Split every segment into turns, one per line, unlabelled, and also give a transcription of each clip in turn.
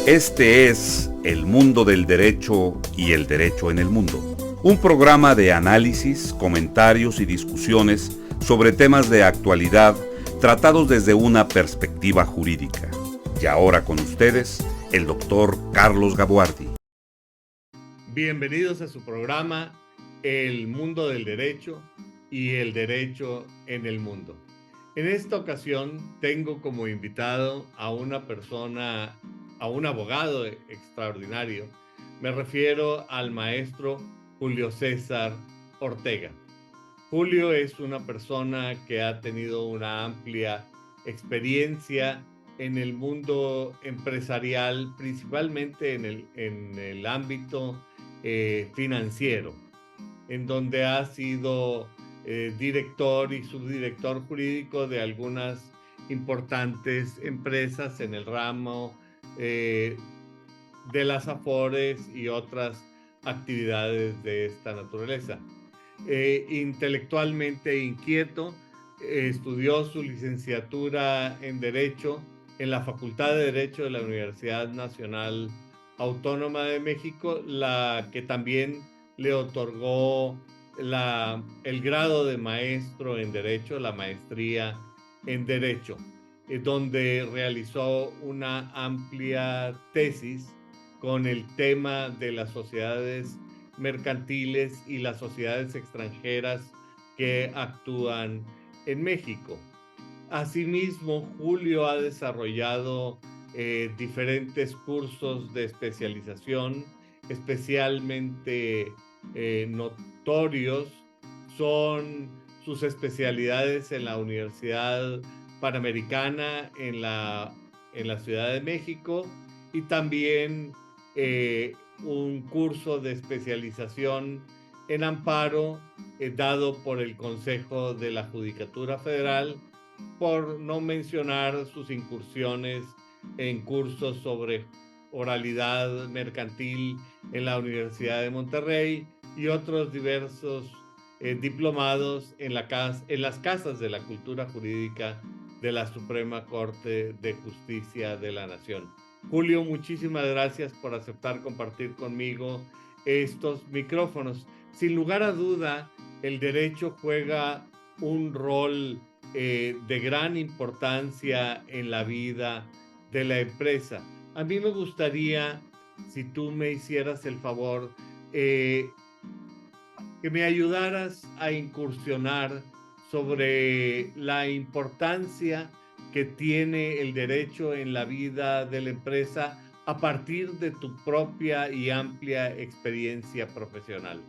Este es El Mundo del Derecho y el Derecho en el Mundo, un programa de análisis, comentarios y discusiones sobre temas de actualidad tratados desde una perspectiva jurídica. Y ahora con ustedes, el doctor Carlos Gabuardi.
Bienvenidos a su programa El Mundo del Derecho y el Derecho en el Mundo. En esta ocasión tengo como invitado a una persona, a un abogado extraordinario. Me refiero al maestro Julio César Ortega. Julio es una persona que ha tenido una amplia experiencia en el mundo empresarial, principalmente en el ámbito financiero, en donde ha sido director y subdirector jurídico de algunas importantes empresas en el ramo de las afores y otras actividades de esta naturaleza. Intelectualmente inquieto, estudió su licenciatura en Derecho en la Facultad de Derecho de la Universidad Nacional Autónoma de México, la que también le otorgó el grado de maestro en Derecho, la maestría en Derecho, donde realizó una amplia tesis con el tema de las sociedades mercantiles y las sociedades extranjeras que actúan en México. Asimismo, Julio ha desarrollado diferentes cursos de especialización, especialmente notorios son sus especialidades en la Universidad Panamericana en la Ciudad de México, y también un curso de especialización en amparo dado por el Consejo de la Judicatura Federal, por no mencionar sus incursiones en cursos sobre oralidad mercantil en la Universidad de Monterrey y otros diversos diplomados en las casas de la cultura jurídica de la Suprema Corte de Justicia de la Nación. Julio, muchísimas gracias por aceptar compartir conmigo estos micrófonos. Sin lugar a duda, el derecho juega un rol de gran importancia en la vida de la empresa. A mí me gustaría, si tú me hicieras el favor, que me ayudaras a incursionar sobre la importancia que tiene el derecho en la vida de la empresa a partir de tu propia y amplia experiencia profesional.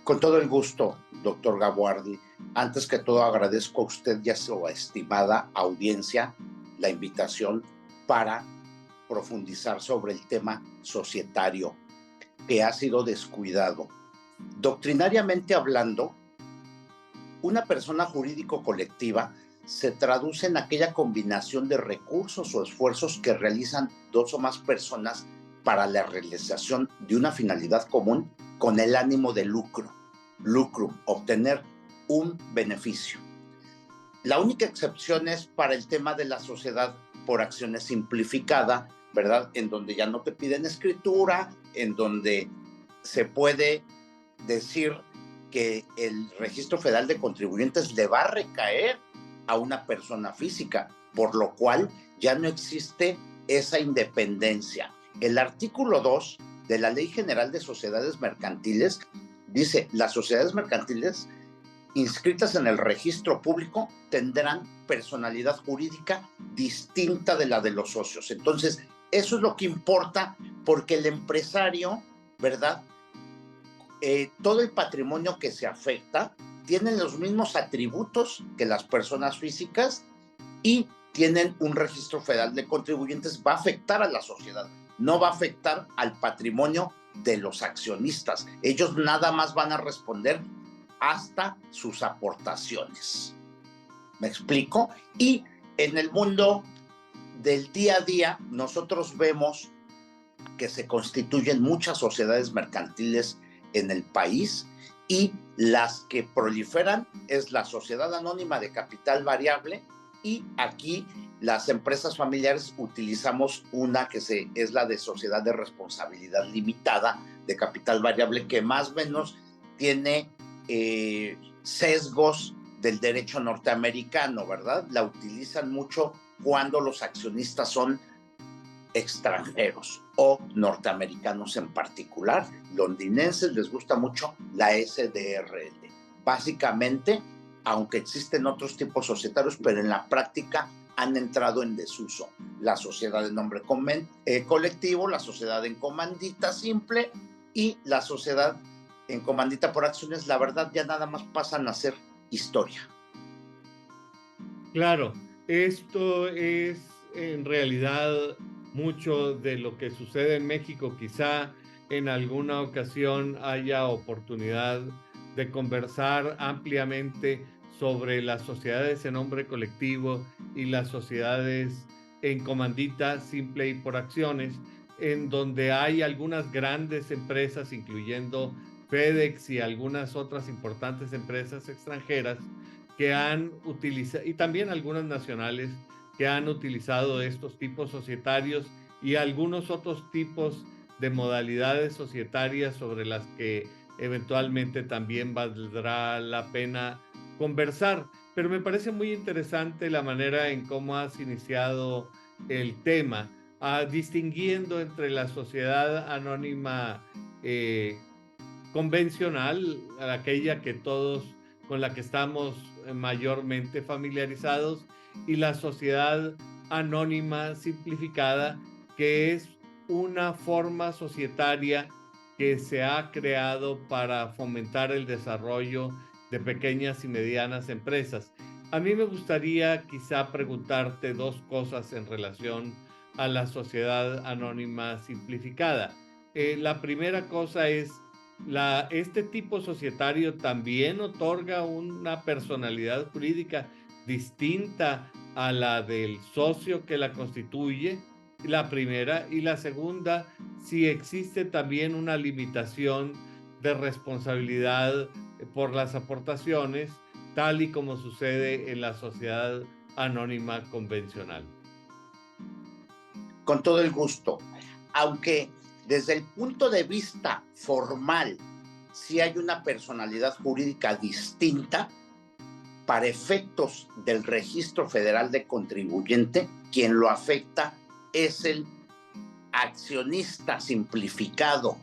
Con todo el gusto, doctor Gabuardi. Antes que todo, agradezco a usted y a su estimada audiencia la invitación para profundizar sobre el tema societario que ha sido descuidado. Doctrinariamente hablando, una persona jurídico-colectiva se traduce en aquella combinación de recursos o esfuerzos que realizan dos o más personas para la realización de una finalidad común con el ánimo de lucro, obtener un beneficio. La única excepción es para el tema de la sociedad por acciones simplificada, ¿verdad? En donde ya no te piden escritura, en donde se puede decir que el Registro Federal de Contribuyentes le va a recaer a una persona física, por lo cual ya no existe esa independencia. El artículo 2 de la Ley General de Sociedades Mercantiles dice: las sociedades mercantiles inscritas en el registro público tendrán personalidad jurídica distinta de la de los socios. Entonces, eso es lo que importa, porque el empresario, ¿verdad? Todo el patrimonio que se afecta tienen los mismos atributos que las personas físicas y tienen un registro federal de contribuyentes. Va a afectar a la sociedad, no va a afectar al patrimonio de los accionistas. Ellos nada más van a responder hasta sus aportaciones. ¿Me explico? Y en el mundo del día a día, nosotros vemos que se constituyen muchas sociedades mercantiles en el país, y las que proliferan es la sociedad anónima de capital variable y aquí las empresas familiares utilizamos una que es la de sociedad de responsabilidad limitada de capital variable, que más o menos tiene sesgos del derecho norteamericano, ¿verdad? La utilizan mucho cuando los accionistas son extranjeros o norteamericanos en particular. Londinenses les gusta mucho la SDRL. Básicamente, aunque existen otros tipos societarios, pero en la práctica han entrado en desuso. La sociedad de nombre colectivo, la sociedad en comandita simple y la sociedad en comandita por acciones, la verdad ya nada más pasan a ser historia.
Claro, esto es en realidad mucho de lo que sucede en México. Quizá en alguna ocasión haya oportunidad de conversar ampliamente sobre las sociedades en nombre colectivo y las sociedades en comandita simple y por acciones, en donde hay algunas grandes empresas, incluyendo FedEx y algunas otras importantes empresas extranjeras, que han utilizado, y también algunas nacionales, que han utilizado estos tipos societarios y algunos otros tipos de modalidades societarias sobre las que eventualmente también valdrá la pena conversar. Pero me parece muy interesante la manera en cómo has iniciado el tema, distinguiendo entre la sociedad anónima convencional, aquella que todos, con la que estamos mayormente familiarizados, y la sociedad anónima simplificada, que es una forma societaria que se ha creado para fomentar el desarrollo de pequeñas y medianas empresas. A mí me gustaría quizá preguntarte dos cosas en relación a la sociedad anónima simplificada. La primera cosa es, este tipo societario también otorga una personalidad jurídica distinta a la del socio que la constituye, la primera. Y la segunda, si existe también una limitación de responsabilidad por las aportaciones, tal y como sucede en la sociedad anónima convencional.
Con todo el gusto. Aunque desde el punto de vista formal, sí hay una personalidad jurídica distinta, para efectos del Registro Federal de Contribuyente, quien lo afecta es el accionista simplificado.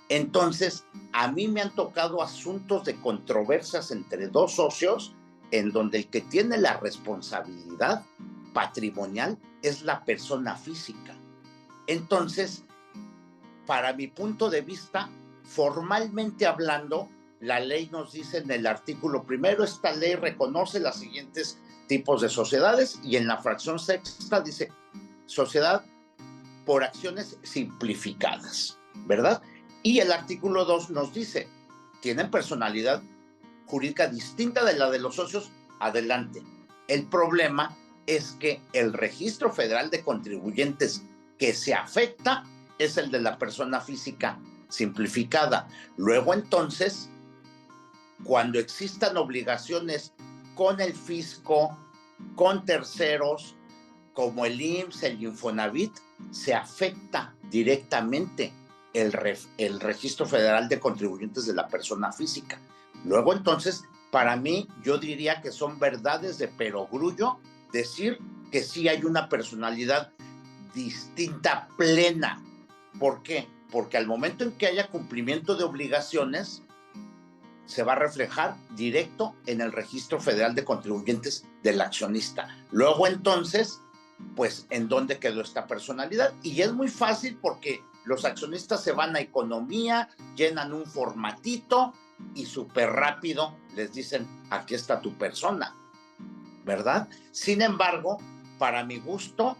Entonces, a mí me han tocado asuntos de controversias entre dos socios, en donde el que tiene la responsabilidad patrimonial es la persona física. Entonces, para mi punto de vista, formalmente hablando, la ley nos dice en el artículo primero, esta ley reconoce los siguientes tipos de sociedades, y en la fracción sexta dice sociedad por acciones simplificadas, ¿verdad? Y el artículo 2 nos dice, tienen personalidad jurídica distinta de la de los socios, adelante. El problema es que el Registro Federal de Contribuyentes que se afecta es el de la persona física simplificada. Luego, entonces, cuando existan obligaciones con el fisco, con terceros, como el IMSS, el Infonavit, se afecta directamente el Registro Federal de Contribuyentes de la persona física. Luego, entonces, para mí, yo diría que son verdades de perogrullo decir que sí hay una personalidad distinta, plena. ¿Por qué? Porque al momento en que haya cumplimiento de obligaciones, se va a reflejar directo en el Registro Federal de Contribuyentes del accionista. Luego, entonces, pues, ¿en dónde quedó esta personalidad? Y es muy fácil porque los accionistas se van a economía, llenan un formatito y súper rápido les dicen, aquí está tu persona, ¿verdad? Sin embargo, para mi gusto,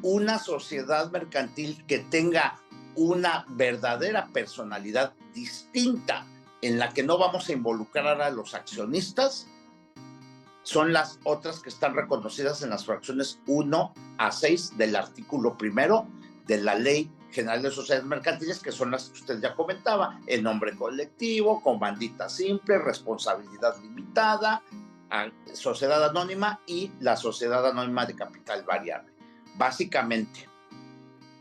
una sociedad mercantil que tenga una verdadera personalidad distinta, en la que no vamos a involucrar a los accionistas, son las otras que están reconocidas en las fracciones 1 a 6 del artículo primero de la Ley General de Sociedades Mercantiles, que son las que usted ya comentaba, el nombre colectivo, comandita simple, responsabilidad limitada, sociedad anónima y la sociedad anónima de capital variable. Básicamente.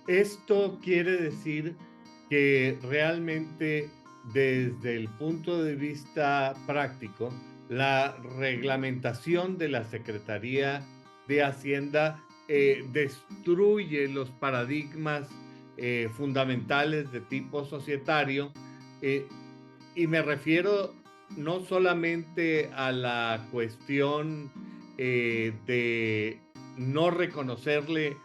Esto quiere decir que realmente desde el punto de vista práctico, la reglamentación de la Secretaría de Hacienda destruye los paradigmas fundamentales de tipo societario, y me refiero no solamente a la cuestión de no reconocerle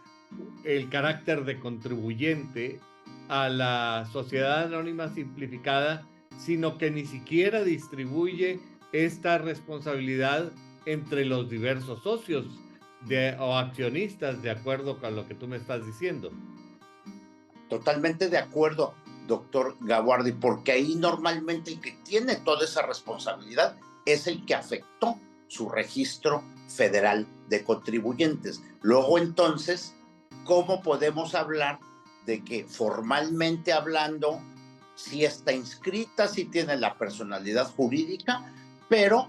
el carácter de contribuyente a la sociedad anónima simplificada, sino que ni siquiera distribuye esta responsabilidad entre los diversos socios o accionistas, de acuerdo con lo que tú me estás diciendo.
Totalmente de acuerdo, doctor Gaguardi, porque ahí normalmente el que tiene toda esa responsabilidad es el que afectó su registro federal de contribuyentes. Luego, entonces, ¿cómo podemos hablar de que formalmente hablando sí está inscrita, sí tiene la personalidad jurídica, pero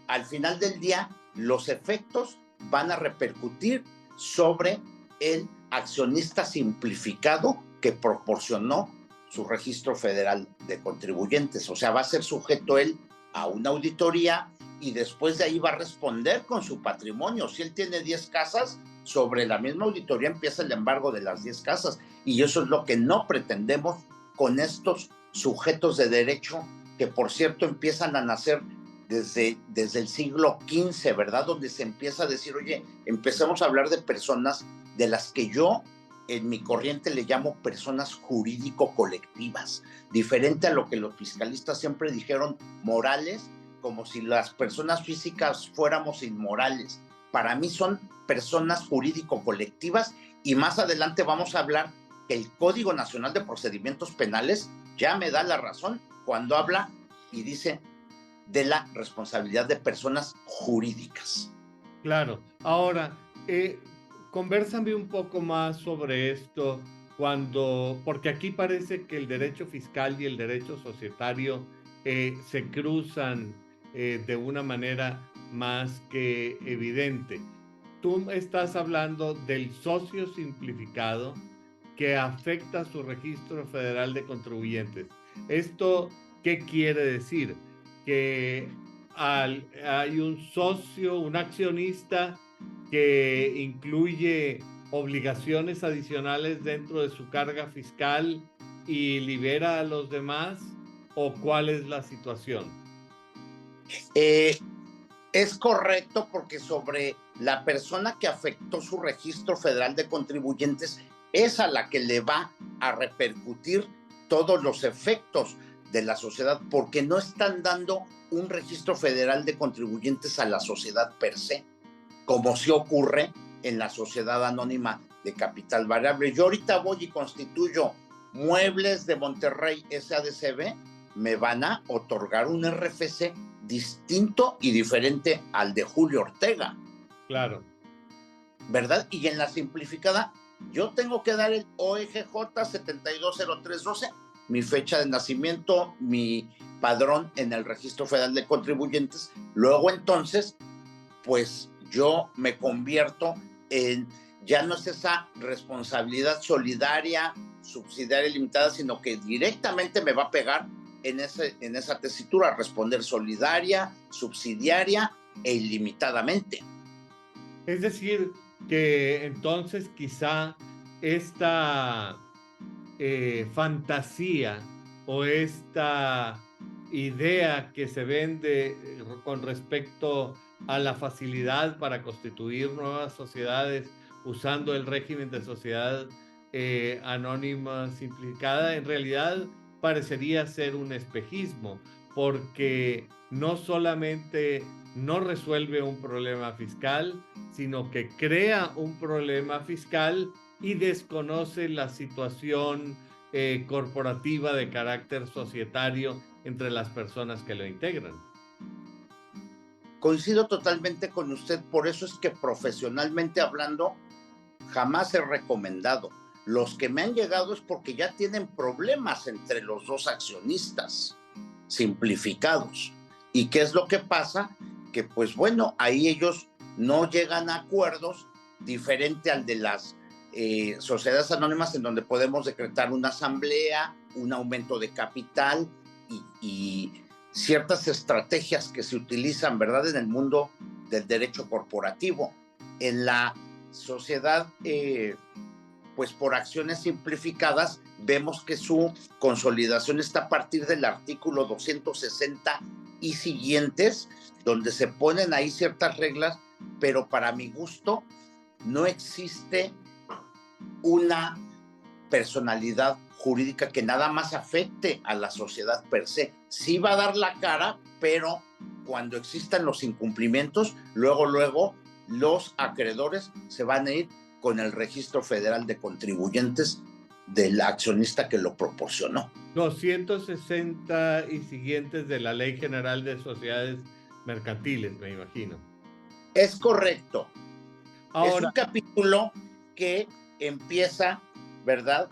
al final del día los efectos van a repercutir sobre el accionista simplificado que proporcionó su registro federal de contribuyentes? O sea, va a ser sujeto él a una auditoría y después de ahí va a responder con su patrimonio. Si él tiene 10 casas, sobre la misma auditoría empieza el embargo de las 10 casas. Y eso es lo que no pretendemos con estos sujetos de derecho, que por cierto empiezan a nacer desde el siglo XV, ¿verdad? Donde se empieza a decir, oye, empecemos a hablar de personas de las que yo en mi corriente le llamo personas jurídico-colectivas, diferente a lo que los fiscalistas siempre dijeron, morales, como si las personas físicas fuéramos inmorales. Para mí son personas jurídico-colectivas, y más adelante vamos a hablar que el Código Nacional de Procedimientos Penales ya me da la razón cuando habla y dice de la responsabilidad de personas jurídicas.
Claro. Ahora, convérsame un poco más sobre esto, porque aquí parece que el derecho fiscal y el derecho societario se cruzan de una manera más que evidente. Tú estás hablando del socio simplificado que afecta su registro federal de contribuyentes. ¿Esto qué quiere decir? Que hay un socio, un accionista que incluye obligaciones adicionales dentro de su carga fiscal y libera a los demás, ¿o cuál es la situación?
Es correcto, porque sobre la persona que afectó su registro federal de contribuyentes es a la que le va a repercutir todos los efectos de la sociedad, porque no están dando un registro federal de contribuyentes a la sociedad per se, como sí ocurre en la sociedad anónima de capital variable. Yo ahorita voy y constituyo Muebles de Monterrey SADCB, me van a otorgar un RFC distinto y diferente al de Julio Ortega.
Claro.
¿Verdad? Y en la simplificada, yo tengo que dar el OEGJ 720312, mi fecha de nacimiento, mi padrón en el Registro Federal de Contribuyentes. Luego, entonces, pues yo me convierto en, ya no es esa responsabilidad solidaria, subsidiaria y limitada, sino que directamente me va a pegar en esa tesitura, responder solidaria, subsidiaria e ilimitadamente.
Es decir, que entonces quizá esta fantasía o esta idea que se vende con respecto a la facilidad para constituir nuevas sociedades usando el régimen de sociedad anónima simplificada, en realidad parecería ser un espejismo, porque no solamente no resuelve un problema fiscal, sino que crea un problema fiscal y desconoce la situación corporativa de carácter societario entre las personas que lo integran.
Coincido totalmente con usted, por eso es que profesionalmente hablando jamás he recomendado. Los que me han llegado es porque ya tienen problemas entre los dos accionistas simplificados. ¿Y qué es lo que pasa? que pues bueno, ahí ellos no llegan a acuerdos, diferente al de las sociedades anónimas, en donde podemos decretar una asamblea, un aumento de capital y ciertas estrategias que se utilizan, ¿verdad?, en el mundo del derecho corporativo. En la sociedad, pues por acciones simplificadas, vemos que su consolidación está a partir del artículo 260 y siguientes, donde se ponen ahí ciertas reglas, pero para mi gusto no existe una personalidad jurídica que nada más afecte a la sociedad per se. Sí va a dar la cara, pero cuando existan los incumplimientos, luego los acreedores se van a ir con el Registro Federal de Contribuyentes del accionista que lo proporcionó.
260 y siguientes de la Ley General de Sociedades Mercantiles, me imagino.
Es correcto.
Ahora,
es un capítulo que empieza, ¿verdad?,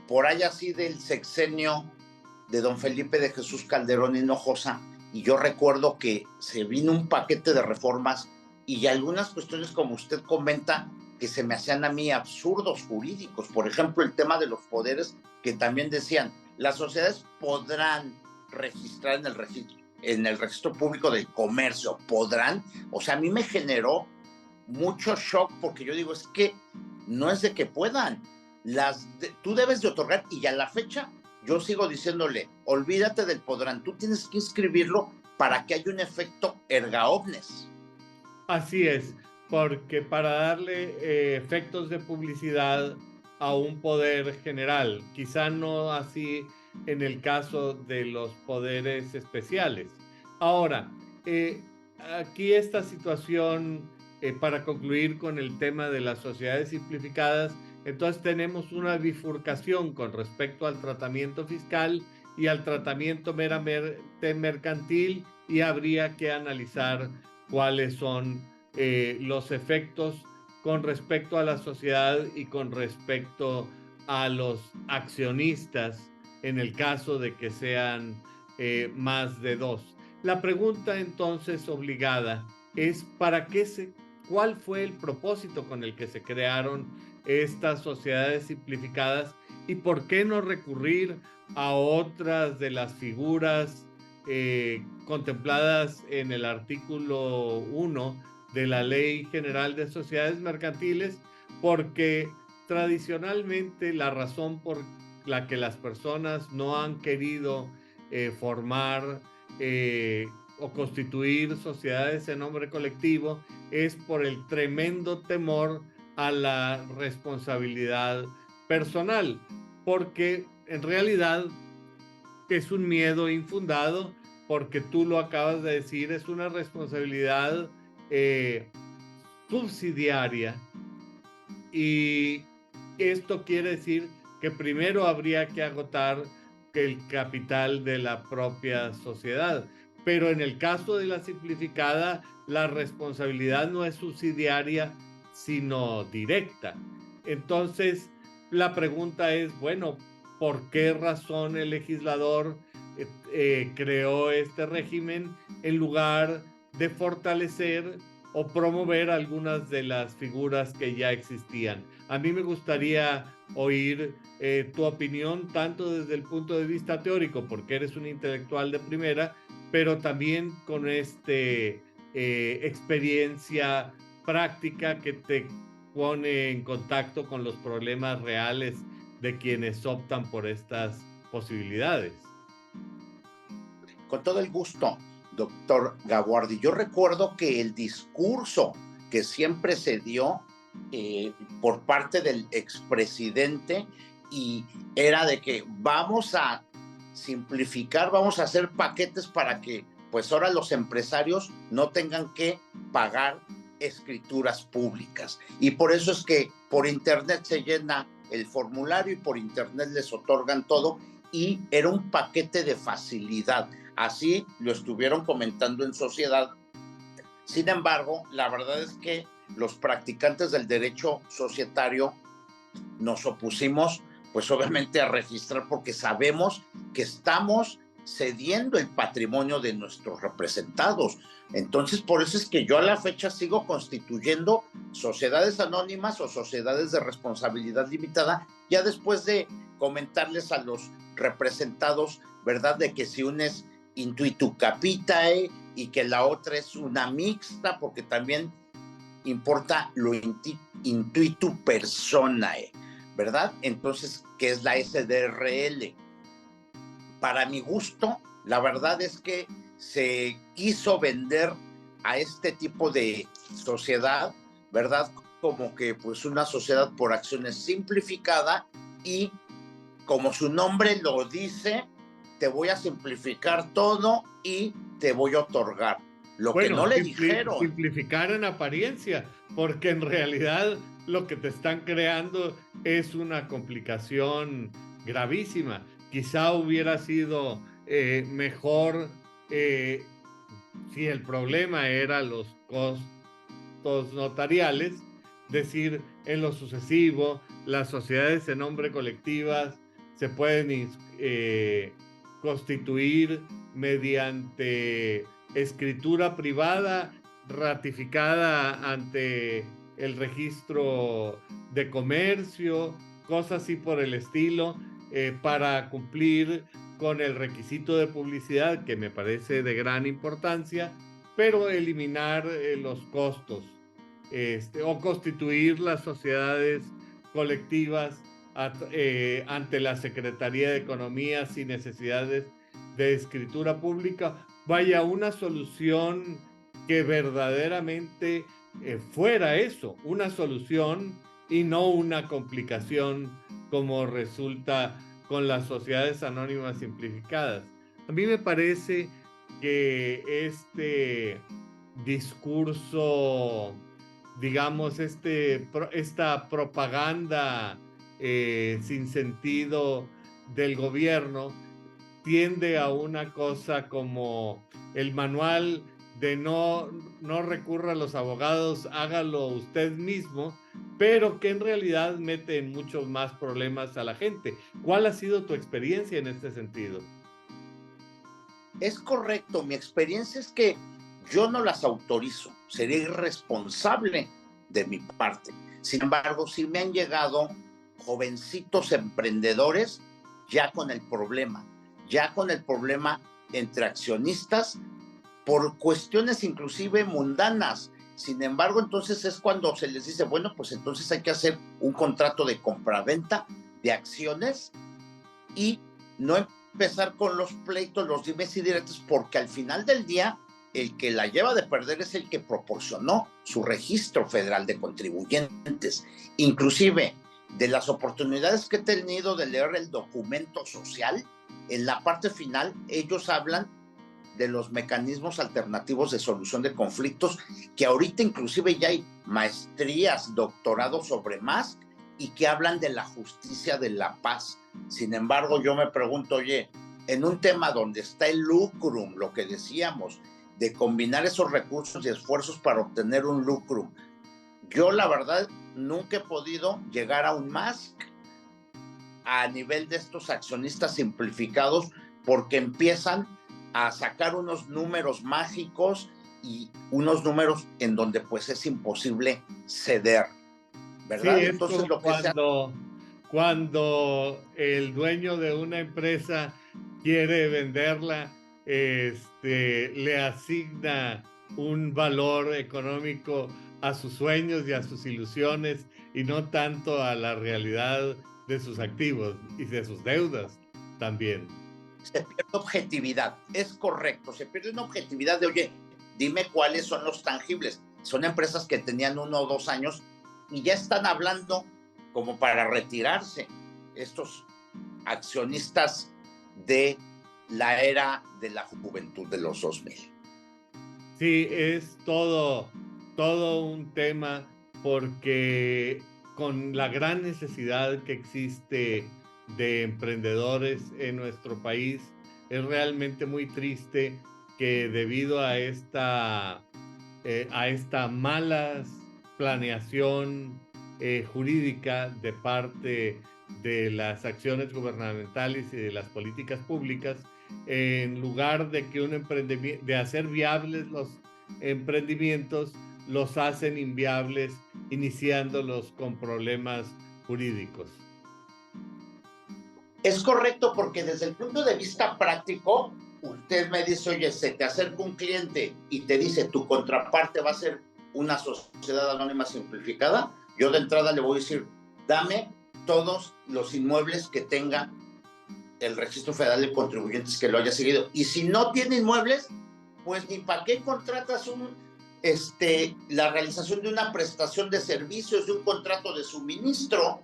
por ahí así del sexenio de don Felipe de Jesús Calderón Hinojosa, y yo recuerdo que se vino un paquete de reformas y algunas cuestiones, como usted comenta, que se me hacían a mí absurdos jurídicos. Por ejemplo, el tema de los poderes, que también decían, las sociedades podrán registrar en el registro público del comercio, podrán. O sea, a mí me generó mucho shock, porque yo digo, es que no es de que puedan, tú debes de otorgar, y a la fecha yo sigo diciéndole, olvídate del podrán, tú tienes que inscribirlo para que haya un efecto erga omnes.
Así es, porque para darle efectos de publicidad a un poder general, quizá no así en el caso de los poderes especiales. Ahora, aquí esta situación, para concluir con el tema de las sociedades simplificadas, entonces tenemos una bifurcación con respecto al tratamiento fiscal y al tratamiento meramente mercantil, y habría que analizar cuáles son los efectos con respecto a la sociedad y con respecto a los accionistas en el caso de que sean más de dos. La pregunta entonces obligada es ¿cuál fue el propósito con el que se crearon estas sociedades simplificadas y por qué no recurrir a otras de las figuras contempladas en el artículo 1 de la Ley General de Sociedades Mercantiles? Porque tradicionalmente la razón por la que las personas no han querido formar o constituir sociedades en nombre colectivo es por el tremendo temor a la responsabilidad personal, porque en realidad es un miedo infundado, porque tú lo acabas de decir, es una responsabilidad subsidiaria, y esto quiere decir que primero habría que agotar el capital de la propia sociedad. Pero en el caso de la simplificada, la responsabilidad no es subsidiaria, sino directa. Entonces, la pregunta es, bueno, ¿por qué razón el legislador creó este régimen en lugar de fortalecer o promover algunas de las figuras que ya existían? A mí me gustaría oír tu opinión, tanto desde el punto de vista teórico, porque eres un intelectual de primera, pero también con experiencia práctica que te pone en contacto con los problemas reales de quienes optan por estas posibilidades.
Con todo el gusto, doctor Gaguardi. Yo recuerdo que el discurso que siempre se dio por parte del expresidente y era de que vamos a simplificar, vamos a hacer paquetes para que pues ahora los empresarios no tengan que pagar escrituras públicas, y por eso es que por internet se llena el formulario y por internet les otorgan todo, y era un paquete de facilidad. Así lo estuvieron comentando en sociedad. Sin embargo, la verdad es que los practicantes del derecho societario nos opusimos, pues obviamente, a registrar, porque sabemos que estamos cediendo el patrimonio de nuestros representados. Entonces, por eso es que yo a la fecha sigo constituyendo sociedades anónimas o sociedades de responsabilidad limitada, ya después de comentarles a los representados, ¿verdad?, de que si una es intuitu capitae y que la otra es una mixta, porque también importa lo intuitu personae, ¿verdad? Entonces, ¿qué es la SDRL? Para mi gusto, la verdad es que se quiso vender a este tipo de sociedad, ¿verdad?, como que pues una sociedad por acciones simplificada, y como su nombre lo dice, te voy a simplificar todo y te voy a otorgar. Lo que no le dijeron.
Simplificar en apariencia, porque en realidad lo que te están creando es una complicación gravísima. Quizá hubiera sido mejor si el problema era los costos notariales, decir en lo sucesivo, las sociedades en nombre colectivas se pueden constituir mediante escritura privada ratificada ante el registro de comercio, cosas así por el estilo, para cumplir con el requisito de publicidad, que me parece de gran importancia, pero eliminar los costos, o constituir las sociedades colectivas ante la Secretaría de Economía sin necesidades de escritura pública. Vaya, una solución que verdaderamente fuera eso, una solución y no una complicación como resulta con las sociedades anónimas simplificadas. A mí me parece que este discurso, digamos, esta propaganda sin sentido del gobierno tiende a una cosa como el manual de no recurra a los abogados, hágalo usted mismo, pero que en realidad mete en muchos más problemas a la gente. ¿Cuál ha sido tu experiencia en este sentido?
Es correcto, mi experiencia es que yo no las autorizo, sería irresponsable de mi parte. Sin embargo, sí me han llegado jovencitos emprendedores ya con el problema entre accionistas por cuestiones inclusive mundanas. Sin embargo, entonces es cuando se les dice, bueno, pues entonces hay que hacer un contrato de compraventa de acciones y no empezar con los pleitos, los dimes y diretes, porque al final del día el que la lleva de perder es el que proporcionó su registro federal de contribuyentes. Inclusive, de las oportunidades que he tenido de leer el documento social, en la parte final ellos hablan de los mecanismos alternativos de solución de conflictos, que ahorita inclusive ya hay maestrías, doctorados sobre más, y que hablan de la justicia de la paz. Sin embargo, yo me pregunto, oye, en un tema donde está el lucrum, lo que decíamos, de combinar esos recursos y esfuerzos para obtener un lucrum, yo la verdad nunca he podido llegar a un MASC a nivel de estos accionistas simplificados, porque empiezan a sacar unos números mágicos y unos números en donde pues es imposible ceder, ¿verdad?
Sí,
entonces lo que
cuando el dueño de una empresa quiere venderla, le asigna un valor económico a sus sueños y a sus ilusiones, y no tanto a la realidad de sus activos y de sus deudas también.
se pierde objetividad, es correcto, se pierde una objetividad de, oye, dime cuáles son los tangibles. Son empresas que tenían 1 o 2 años y ya están hablando como para retirarse estos accionistas de la era de la juventud de los 2000.
Sí, es todo un tema, porque con la gran necesidad que existe de emprendedores en nuestro país, es realmente muy triste que debido a esta mala planeación jurídica de parte de las acciones gubernamentales y de las políticas públicas, en lugar de que de hacer viables los emprendimientos, los hacen inviables, iniciándolos con problemas jurídicos.
Es correcto, porque desde el punto de vista práctico, usted me dice, oye, se te acerca un cliente y te dice, tu contraparte va a ser una sociedad anónima simplificada. Yo de entrada le voy a decir, dame todos los inmuebles que tenga el Registro Federal de Contribuyentes que lo haya seguido. Y si no tiene inmuebles, pues ni para qué contratas la realización de una prestación de servicios, de un contrato de suministro.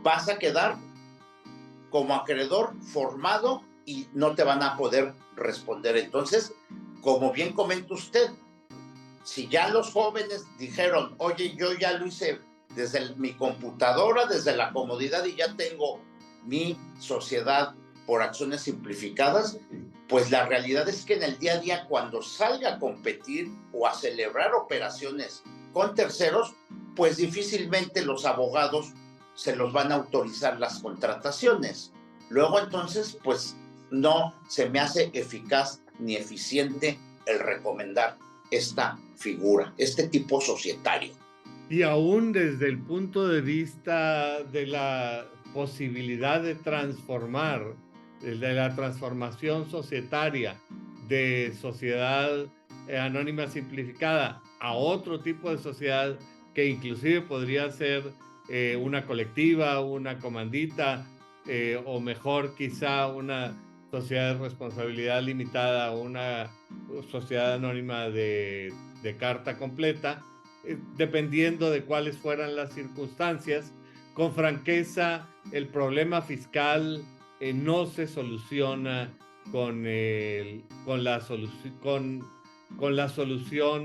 Vas a quedar como acreedor formado y no te van a poder responder. Entonces, como bien comenta usted, si ya los jóvenes dijeron, oye, yo ya lo hice desde mi computadora, desde la comodidad, y ya tengo mi sociedad por acciones simplificadas, pues la realidad es que en el día a día, cuando salga a competir o a celebrar operaciones con terceros, pues difícilmente los abogados se los van a autorizar las contrataciones. Luego entonces, pues no se me hace eficaz ni eficiente el recomendar esta figura, este tipo societario.
Y aún desde el punto de vista de la posibilidad de transformar, de la transformación societaria de sociedad anónima simplificada a otro tipo de sociedad que inclusive podría ser una colectiva, una comandita, o mejor quizá una sociedad de responsabilidad limitada o una sociedad anónima de carta completa, dependiendo de cuáles fueran las circunstancias. Con franqueza, el problema fiscal no se soluciona con la solución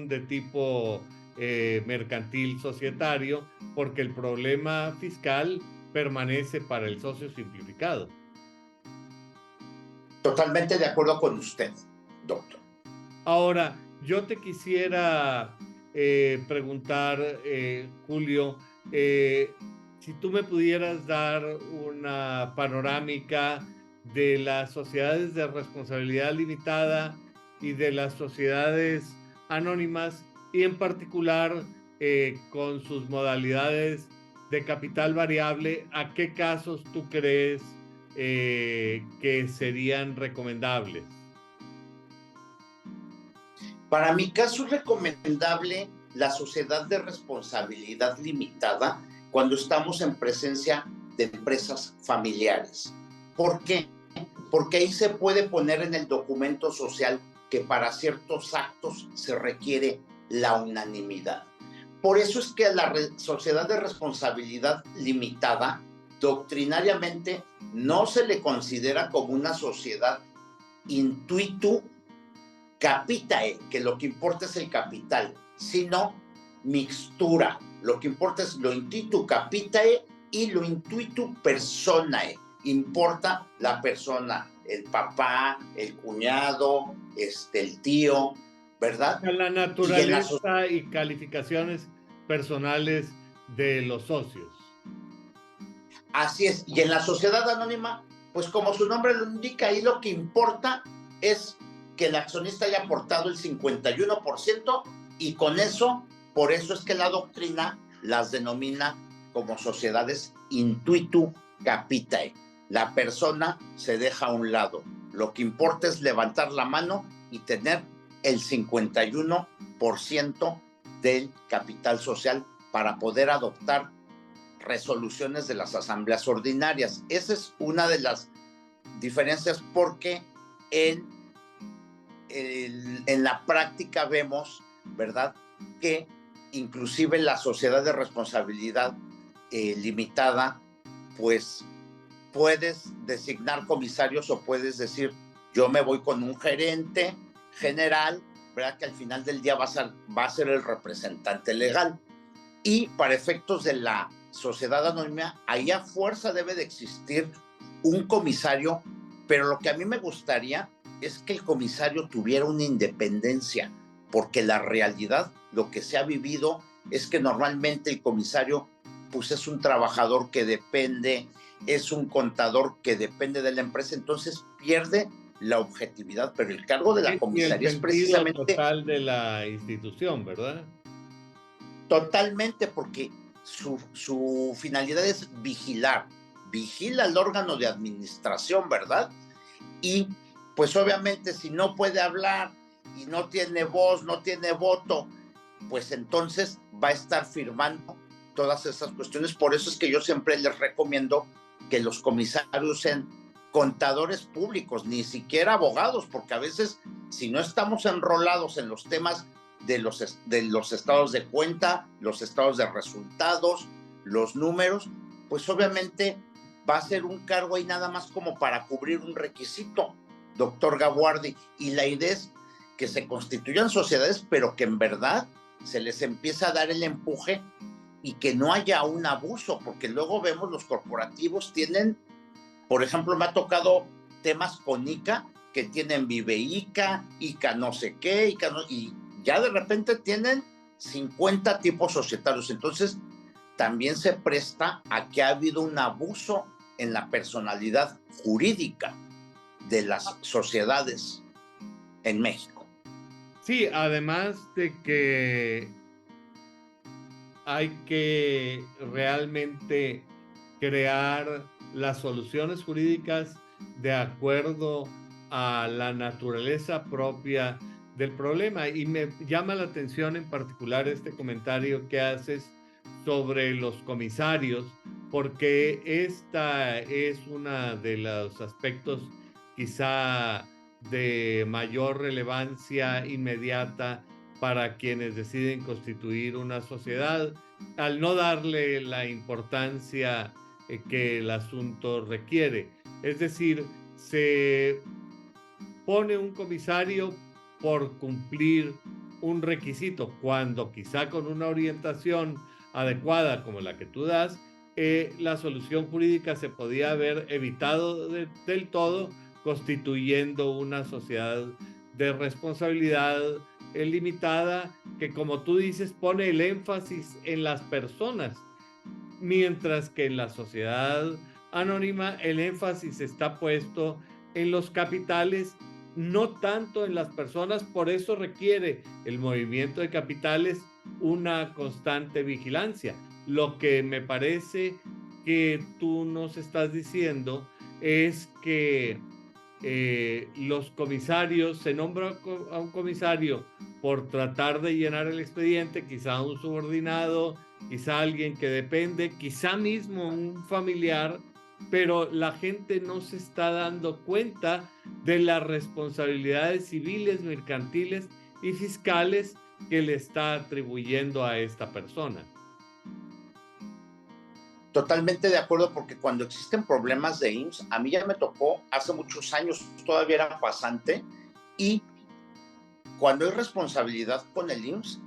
de tipo mercantil societario, porque el problema fiscal permanece para el socio simplificado.
Totalmente de acuerdo con usted, doctor.
Ahora, yo te quisiera preguntar, Julio, si tú me pudieras dar una panorámica de las sociedades de responsabilidad limitada y de las sociedades anónimas, y en particular con sus modalidades de capital variable, ¿a qué casos tú crees que serían recomendables?
Para mi caso es recomendable la sociedad de responsabilidad limitada cuando estamos en presencia de empresas familiares. ¿Por qué? Porque ahí se puede poner en el documento social que para ciertos actos se requiere la unanimidad. Por eso es que la sociedad de responsabilidad limitada doctrinariamente no se le considera como una sociedad intuitu capitae, que lo que importa es el capital, sino mixtura. Lo que importa es lo intuitu capitae y lo intuitu personae. Importa la persona, el papá, el cuñado, el tío, ¿verdad?
La naturaleza y calificaciones personales de los socios.
Así es. Y en la sociedad anónima, pues como su nombre lo indica, ahí lo que importa es que el accionista haya aportado el 51%, y con eso, por eso es que la doctrina las denomina como sociedades intuitu capitae. La persona se deja a un lado. Lo que importa es levantar la mano y tener el 51% del capital social para poder adoptar resoluciones de las asambleas ordinarias. Esa es una de las diferencias, porque en la práctica vemos, ¿verdad?, que inclusive la sociedad de responsabilidad limitada, pues puedes designar comisarios o puedes decir, yo me voy con un gerente general, ¿verdad?, que al final del día va a ser el representante legal. Y para efectos de la sociedad anónima, ahí a fuerza debe de existir un comisario, pero lo que a mí me gustaría es que el comisario tuviera una independencia, porque la realidad, lo que se ha vivido, es que normalmente el comisario pues es un trabajador que depende, es un contador que depende de la empresa, entonces pierde la objetividad, pero el cargo de la comisaría es precisamente
total de la institución, ¿verdad?
Totalmente, porque su finalidad es vigilar, vigila el órgano de administración, ¿verdad? Y pues obviamente si no puede hablar y no tiene voz, no tiene voto, pues entonces va a estar firmando todas esas cuestiones. Por eso es que yo siempre les recomiendo que los comisarios sean contadores públicos, ni siquiera abogados, porque a veces si no estamos enrolados en los temas de los estados de cuenta, los estados de resultados, los números, pues obviamente va a ser un cargo ahí nada más como para cubrir un requisito, doctor Gabuardi, y la idea es que se constituyan sociedades, pero que en verdad se les empieza a dar el empuje y que no haya un abuso, porque luego vemos los corporativos tienen, por ejemplo, me ha tocado temas con ICA, que tienen Vive ICA, ICA no sé qué, ICA no, y ya de repente tienen 50 tipos societarios. Entonces, también se presta a que ha habido un abuso en la personalidad jurídica de las sociedades en México.
Sí, además de que hay que realmente crear las soluciones jurídicas de acuerdo a la naturaleza propia del problema. Y me llama la atención en particular este comentario que haces sobre los comisarios, porque esta es una de los aspectos quizá de mayor relevancia inmediata para quienes deciden constituir una sociedad, al no darle la importancia que el asunto requiere. Es decir, se pone un comisario por cumplir un requisito, cuando quizá con una orientación adecuada como la que tú das, la solución jurídica se podía haber evitado del todo, constituyendo una sociedad de responsabilidad limitada que, como tú dices, pone el énfasis en las personas, mientras que en la sociedad anónima el énfasis está puesto en los capitales, no tanto en las personas. Por eso requiere el movimiento de capitales una constante vigilancia. Lo que me parece que tú nos estás diciendo es que los comisarios, se nombra a un comisario por tratar de llenar el expediente, quizá un subordinado, quizá alguien que depende, quizá mismo un familiar, pero la gente no se está dando cuenta de las responsabilidades civiles, mercantiles y fiscales que le está atribuyendo a esta persona.
Totalmente de acuerdo, porque cuando existen problemas de IMSS, a mí ya me tocó hace muchos años, todavía era pasante, y cuando hay responsabilidad con el IMSS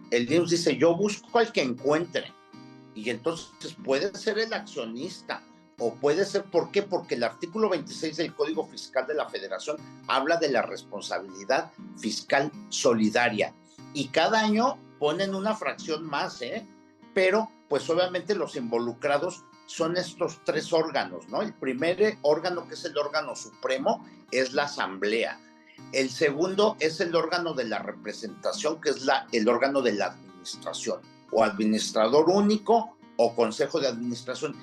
dice, yo busco al que encuentre, y entonces puede ser el accionista, o puede ser, ¿por qué? Porque el artículo 26 del Código Fiscal de la Federación habla de la responsabilidad fiscal solidaria, y cada año ponen una fracción más, pero pues obviamente los involucrados son estos tres órganos, ¿no? El primer órgano, que es el órgano supremo, es la asamblea. El segundo es el órgano de la representación, que es el órgano de la administración, o administrador único o consejo de administración.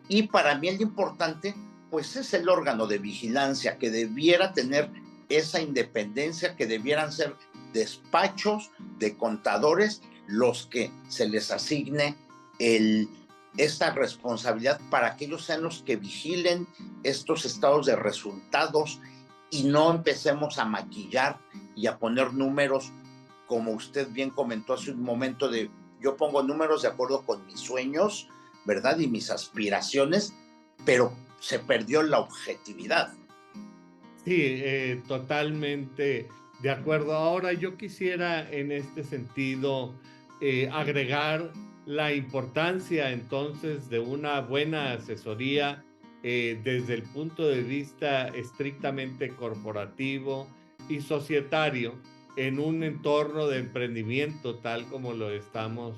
Y para mí el importante, pues es el órgano de vigilancia, que debiera tener esa independencia, que debieran ser despachos de contadores los que se les asigne esta responsabilidad, para que ellos sean los que vigilen estos estados de resultados y no empecemos a maquillar y a poner números, como usted bien comentó hace un momento, de yo pongo números de acuerdo con mis sueños, ¿verdad? Y mis aspiraciones, pero se perdió la objetividad.
Sí, totalmente de acuerdo. Ahora yo quisiera en este sentido agregar la importancia entonces de una buena asesoría desde el punto de vista estrictamente corporativo y societario en un entorno de emprendimiento tal como lo estamos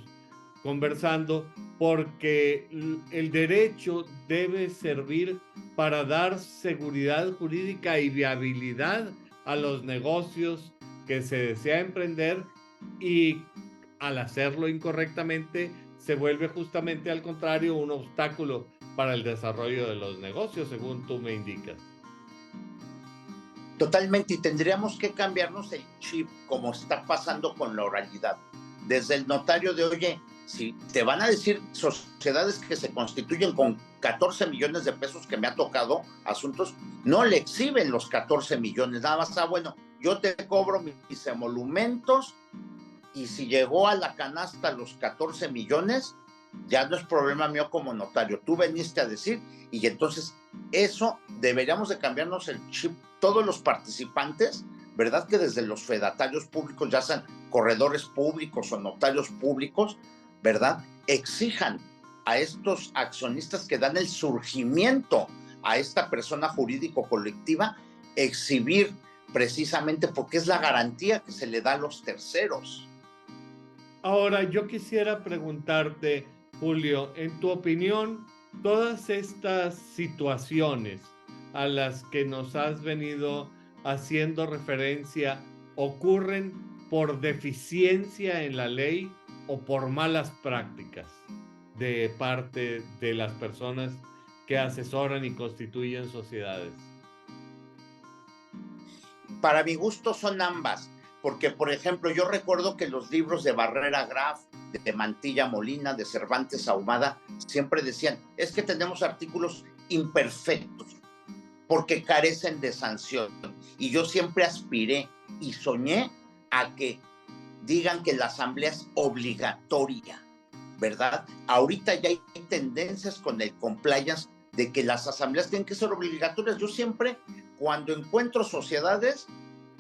conversando, porque el derecho debe servir para dar seguridad jurídica y viabilidad a los negocios que se desea emprender, y al hacerlo incorrectamente se vuelve justamente al contrario un obstáculo para el desarrollo de los negocios, según tú me indicas.
Totalmente, y tendríamos que cambiarnos el chip como está pasando con la oralidad. Desde el notario de, oye, si te van a decir sociedades que se constituyen con 14 millones de pesos, que me ha tocado asuntos, no le exhiben los 14 millones, nada más, bueno, yo te cobro mis emolumentos, y si llegó a la canasta los 14 millones, ya no es problema mío como notario, tú veniste a decir, y entonces eso deberíamos de cambiarnos el chip, todos los participantes, ¿verdad? Que desde los fedatarios públicos, ya sean corredores públicos o notarios públicos, ¿verdad? Exijan a estos accionistas que dan el surgimiento a esta persona jurídico colectiva, exhibir precisamente porque es la garantía que se le da a los terceros.
Ahora, yo quisiera preguntarte, Julio, en tu opinión, todas estas situaciones a las que nos has venido haciendo referencia, ¿ocurren por deficiencia en la ley o por malas prácticas de parte de las personas que asesoran y constituyen sociedades?
Para mi gusto son ambas, porque por ejemplo yo recuerdo que los libros de Barrera Graf, de Mantilla Molina, de Cervantes Ahumada, siempre decían, es que tenemos artículos imperfectos porque carecen de sanción, y yo siempre aspiré y soñé a que digan que la asamblea es obligatoria, ¿verdad? Ahorita ya hay tendencias con el compliance de que las asambleas tienen que ser obligatorias. Yo siempre, cuando encuentro sociedades,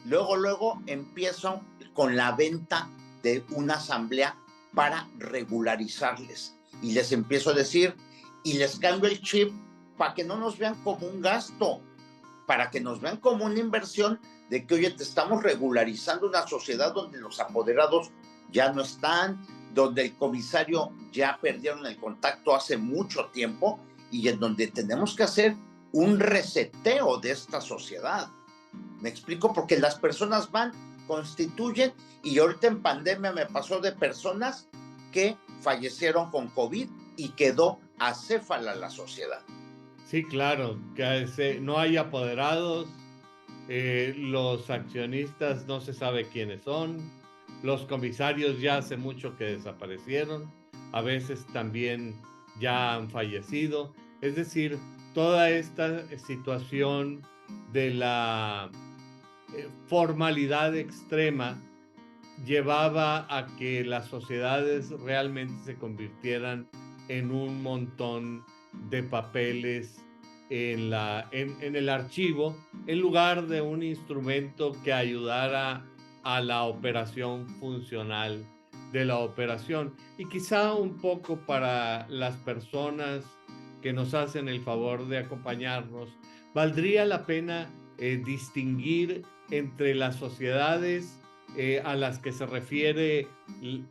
luego empiezo con la venta de una asamblea para regularizarles. Y les empiezo a decir, y les cambio el chip para que no nos vean como un gasto, para que nos vean como una inversión de que, oye, te estamos regularizando una sociedad donde los apoderados ya no están, donde el comisario ya perdieron el contacto hace mucho tiempo, y en donde tenemos que hacer un reseteo de esta sociedad. ¿Me explico? Porque las personas van, constituyen, y ahorita en pandemia me pasó de personas que fallecieron con COVID y quedó acéfala la sociedad.
Sí, claro, que no hay apoderados, los accionistas no se sabe quiénes son, los comisarios ya hace mucho que desaparecieron, a veces también ya han fallecido. Es decir, toda esta situación de la formalidad extrema llevaba a que las sociedades realmente se convirtieran en un montón de papeles en el archivo, en lugar de un instrumento que ayudara a la operación funcional de la operación. Y quizá un poco para las personas que nos hacen el favor de acompañarnos, valdría la pena distinguir entre las sociedades a las que se refiere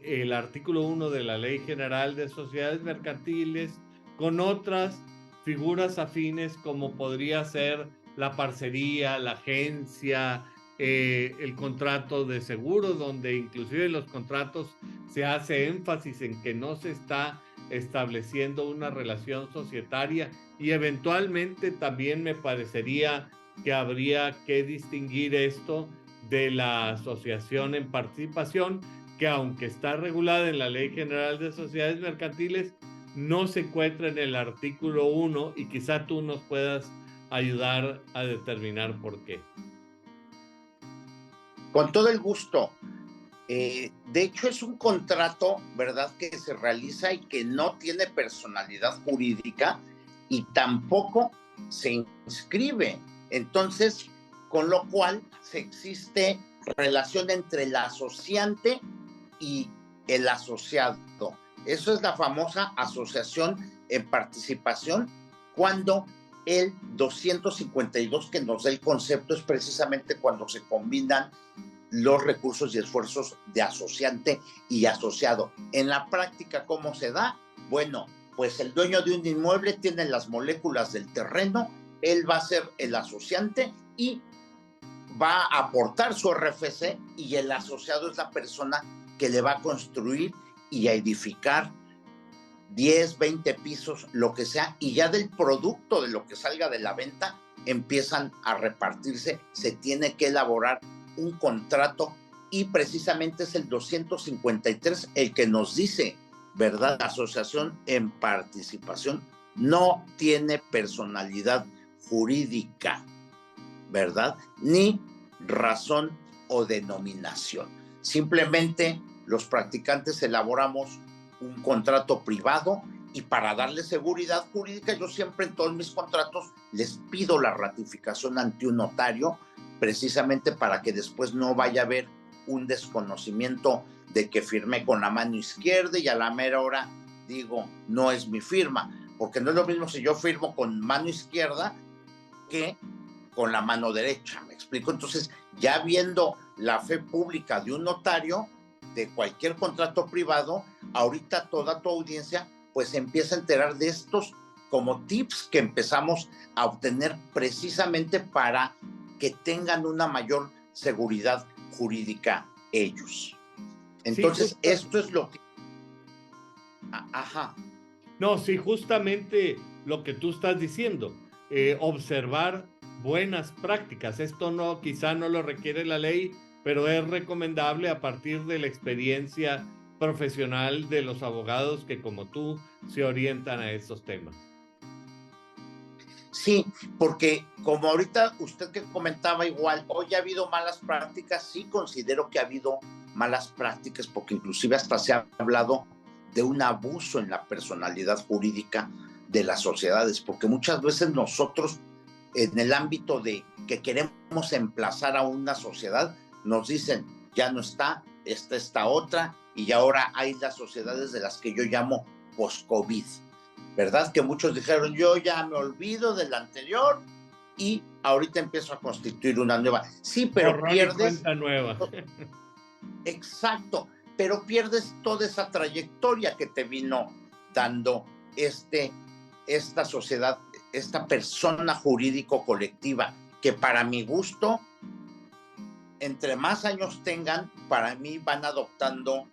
el artículo 1 de la Ley General de Sociedades Mercantiles, con otras figuras afines como podría ser la parcería, la agencia, el contrato de seguro, donde inclusive en los contratos se hace énfasis en que no se está estableciendo una relación societaria, y eventualmente también me parecería que habría que distinguir esto de la asociación en participación, que aunque está regulada en la Ley General de Sociedades Mercantiles, no se encuentra en el artículo 1, y quizá tú nos puedas ayudar a determinar por qué.
Con todo el gusto. De hecho, es un contrato, ¿verdad?, que se realiza y que no tiene personalidad jurídica y tampoco se inscribe. Entonces, con lo cual se existe relación entre el asociante y el asociado. Eso es la famosa asociación en participación, cuando el 252 que nos da el concepto es precisamente cuando se combinan los recursos y esfuerzos de asociante y asociado. En la práctica, ¿cómo se da? Bueno, pues el dueño de un inmueble tiene las moléculas del terreno, él va a ser el asociante y va a aportar su RFC y el asociado es la persona que le va a construir y a edificar 10, 20 pisos, lo que sea, y ya del producto de lo que salga de la venta empiezan a repartirse. Se tiene que elaborar un contrato y precisamente es el 253 el que nos dice, ¿verdad? La asociación en participación no tiene personalidad jurídica, ¿verdad? Ni razón o denominación. Simplemente los practicantes elaboramos un contrato privado y para darle seguridad jurídica, yo siempre en todos mis contratos les pido la ratificación ante un notario, precisamente para que después no vaya a haber un desconocimiento de que firmé con la mano izquierda y a la mera hora digo, no es mi firma, porque no es lo mismo si yo firmo con mano izquierda que con la mano derecha, ¿me explico? Entonces, ya viendo la fe pública de un notario, de cualquier contrato privado, ahorita toda tu audiencia pues empieza a enterar de estos como tips que empezamos a obtener precisamente para que tengan una mayor seguridad jurídica ellos. Entonces, sí, esto es lo que... Ajá.
No, sí, justamente lo que tú estás diciendo, observar buenas prácticas. Esto no, quizá no lo requiere la ley, pero es recomendable a partir de la experiencia profesional de los abogados que como tú se orientan a estos temas.
Sí, porque como ahorita usted que comentaba igual, hoy ha habido malas prácticas, sí considero que ha habido malas prácticas porque inclusive hasta se ha hablado de un abuso en la personalidad jurídica de las sociedades, porque muchas veces nosotros en el ámbito de que queremos emplazar a una sociedad, nos dicen, ya no está, esta otra, y ahora hay las sociedades de las que yo llamo post-COVID, ¿verdad? Que muchos dijeron, yo ya me olvido de la anterior y ahorita empiezo a constituir una nueva. Sí, pero pierdes...
cuenta nueva.
Exacto, pero pierdes toda esa trayectoria que te vino dando esta sociedad, esta persona jurídico colectiva, que para mi gusto, entre más años tengan, para mí van adoptando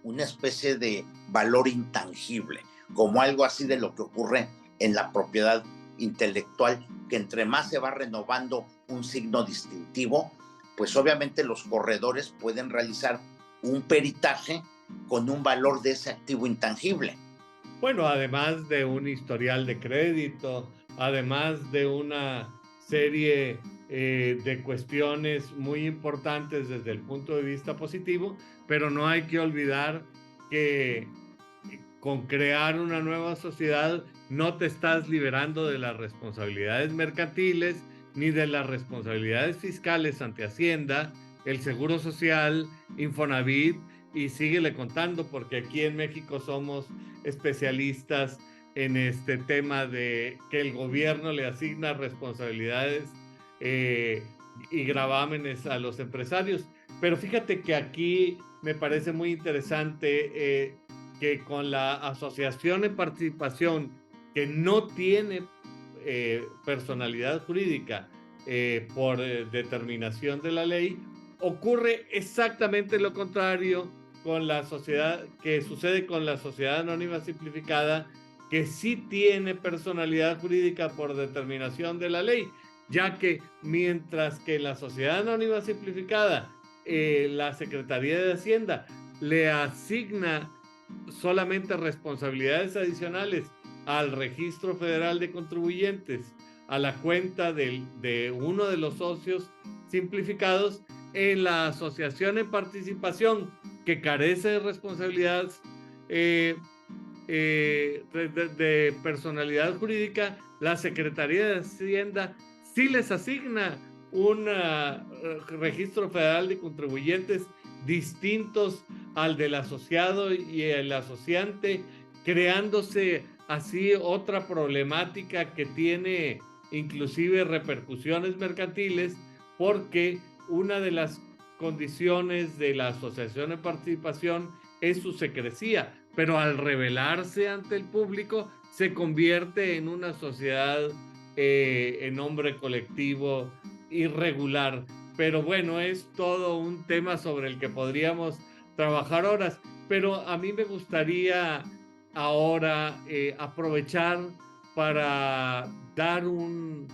una especie de valor intangible, como algo así de lo que ocurre en la propiedad intelectual, que entre más se va renovando un signo distintivo, pues obviamente los corredores pueden realizar un peritaje con un valor de ese activo intangible.
Bueno, además de un historial de crédito, además de una serie de cuestiones muy importantes desde el punto de vista positivo, pero no hay que olvidar que con crear una nueva sociedad no te estás liberando de las responsabilidades mercantiles ni de las responsabilidades fiscales ante Hacienda, el Seguro Social, Infonavit, y síguele contando, porque aquí en México somos especialistas en este tema de que el gobierno le asigna responsabilidades y gravámenes a los empresarios. Pero fíjate que aquí me parece muy interesante que con la asociación en participación que no tiene personalidad jurídica por determinación de la ley, ocurre exactamente lo contrario con la sociedad, que sucede con la sociedad anónima simplificada, que sí tiene personalidad jurídica por determinación de la ley, ya que mientras que la sociedad anónima simplificada, la Secretaría de Hacienda le asigna solamente responsabilidades adicionales al Registro Federal de Contribuyentes, a la cuenta de uno de los socios simplificados, en la asociación en participación que carece de responsabilidades de personalidad jurídica, la Secretaría de Hacienda sí les asigna un registro federal de contribuyentes distintos al del asociado y el asociante, creándose así otra problemática que tiene inclusive repercusiones mercantiles, porque una de las condiciones de la asociación en participación es su secrecía, pero al revelarse ante el público se convierte en una sociedad en nombre colectivo irregular. pero bueno, es todo un tema sobre el que podríamos trabajar horas. Pero a mí me gustaría ahora aprovechar para dar un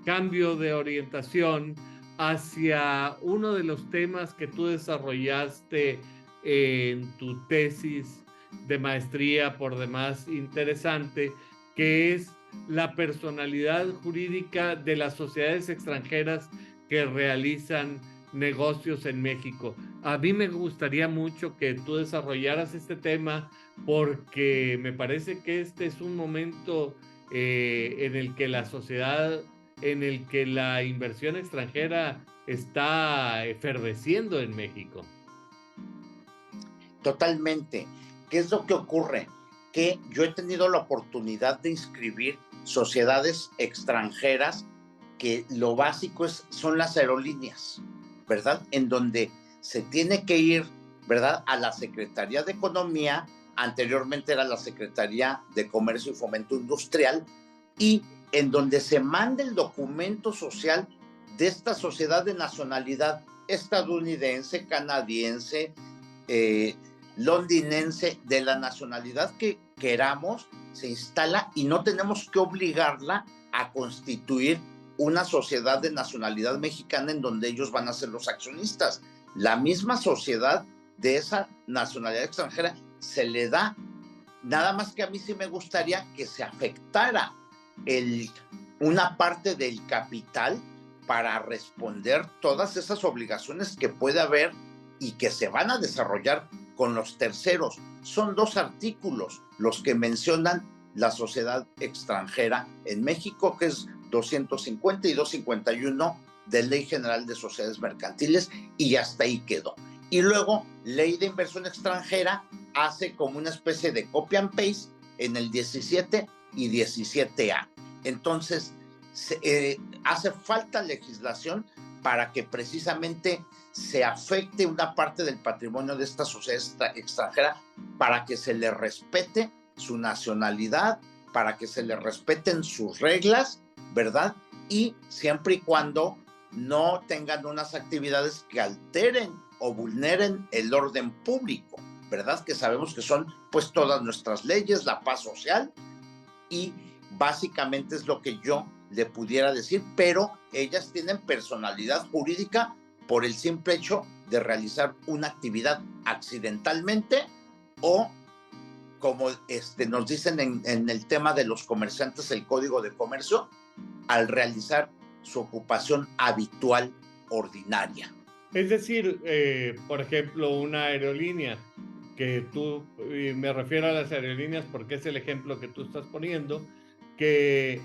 cambio de orientación hacia uno de los temas que tú desarrollaste en tu tesis de maestría, por demás interesante, que es la personalidad jurídica de las sociedades extranjeras que realizan negocios en México. A mí me gustaría mucho que tú desarrollaras este tema porque me parece que este es un momento en el que la sociedad, en el que la inversión extranjera está eferveciendo en México.
Totalmente. ¿Qué es lo que ocurre? Que yo he tenido la oportunidad de inscribir sociedades extranjeras que lo básico son las aerolíneas, ¿verdad? En donde se tiene que ir, ¿verdad?, a la Secretaría de Economía, anteriormente era la Secretaría de Comercio y Fomento Industrial, y en donde se manda el documento social de esta sociedad de nacionalidad estadounidense, canadiense, londinense, de la nacionalidad que queramos, se instala y no tenemos que obligarla a constituir una sociedad de nacionalidad mexicana en donde ellos van a ser los accionistas. La misma sociedad de esa nacionalidad extranjera se le da, nada más que a mí sí me gustaría que se afectara una parte del capital para responder todas esas obligaciones que puede haber y que se van a desarrollar con los terceros. Son 2 artículos los que mencionan la sociedad extranjera en México, que es 250 y 251 de Ley General de Sociedades Mercantiles, y hasta ahí quedó. Y luego, Ley de Inversión Extranjera hace como una especie de copy and paste en el 17 y 17A. Entonces, hace falta legislación para que precisamente se afecte una parte del patrimonio de esta sociedad extranjera, para que se le respete su nacionalidad, para que se le respeten sus reglas, ¿verdad? Y siempre y cuando no tengan unas actividades que alteren o vulneren el orden público, ¿verdad? Que sabemos que son pues todas nuestras leyes, la paz social, y básicamente es lo que yo le pudiera decir, pero ellas tienen personalidad jurídica por el simple hecho de realizar una actividad accidentalmente o, como nos dicen en el tema de los comerciantes, el Código de Comercio, al realizar su ocupación habitual ordinaria.
Es decir, por ejemplo, una aerolínea, que tú, me refiero a las aerolíneas porque es el ejemplo que tú estás poniendo, que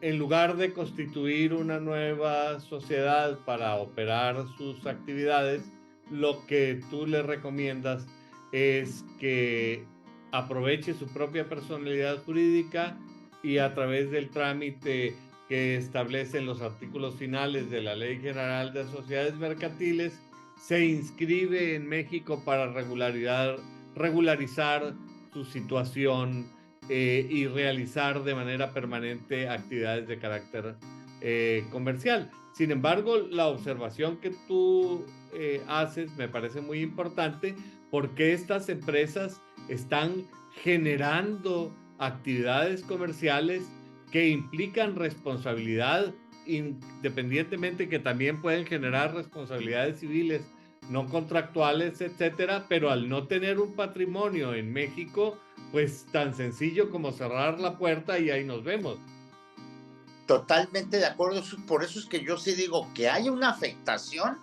en lugar de constituir una nueva sociedad para operar sus actividades, lo que tú le recomiendas es que aproveche su propia personalidad jurídica y a través del trámite que establecen los artículos finales de la Ley General de Sociedades Mercantiles, se inscribe en México para regularizar su situación y realizar de manera permanente actividades de carácter comercial. Sin embargo, la observación que tú haces me parece muy importante, porque estas empresas están generando actividades comerciales que implican responsabilidad, independientemente que también pueden generar responsabilidades civiles no contractuales, etcétera, pero al no tener un patrimonio en México, pues tan sencillo como cerrar la puerta y ahí nos vemos.
Totalmente de acuerdo, por eso es que yo sí digo que hay una afectación,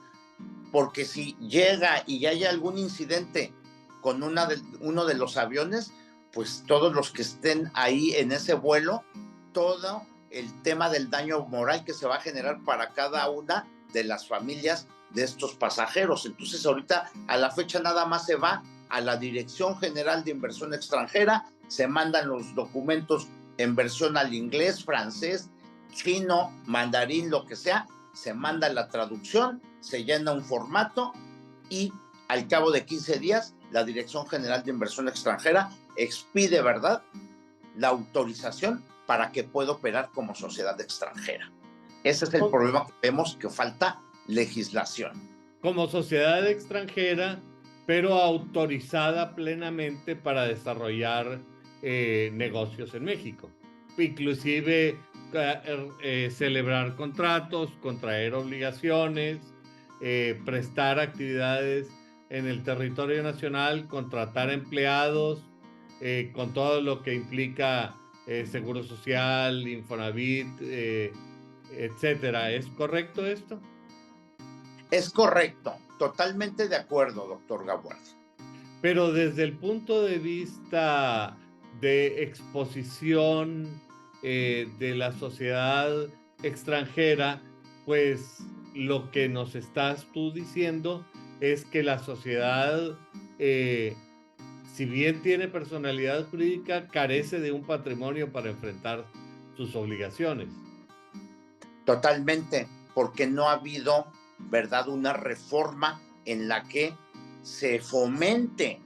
porque si llega y hay algún incidente con uno de los aviones, pues todos los que estén ahí en ese vuelo, todo el tema del daño moral que se va a generar para cada una de las familias de estos pasajeros. Entonces ahorita a la fecha nada más se va a la Dirección General de Inversión Extranjera, se mandan los documentos en versión al inglés, francés, chino, mandarín, lo que sea, se manda la traducción, se llena un formato y al cabo de 15 días la Dirección General de Inversión Extranjera expide, ¿verdad?, la autorización para que pueda operar como sociedad extranjera. Ese es el problema que vemos, que falta legislación.
Como sociedad extranjera, pero autorizada plenamente para desarrollar negocios en México. Inclusive celebrar contratos, contraer obligaciones, prestar actividades en el territorio nacional, contratar empleados, con todo lo que implica Seguro Social, Infonavit, etcétera. ¿Es correcto esto?
Es correcto, totalmente de acuerdo, doctor Gabuardi.
Pero desde el punto de vista de exposición de la sociedad extranjera, pues lo que nos estás tú diciendo es que la sociedad, si bien tiene personalidad jurídica, carece de un patrimonio para enfrentar sus obligaciones.
Totalmente, porque no ha habido, ¿verdad?, una reforma en la que se fomente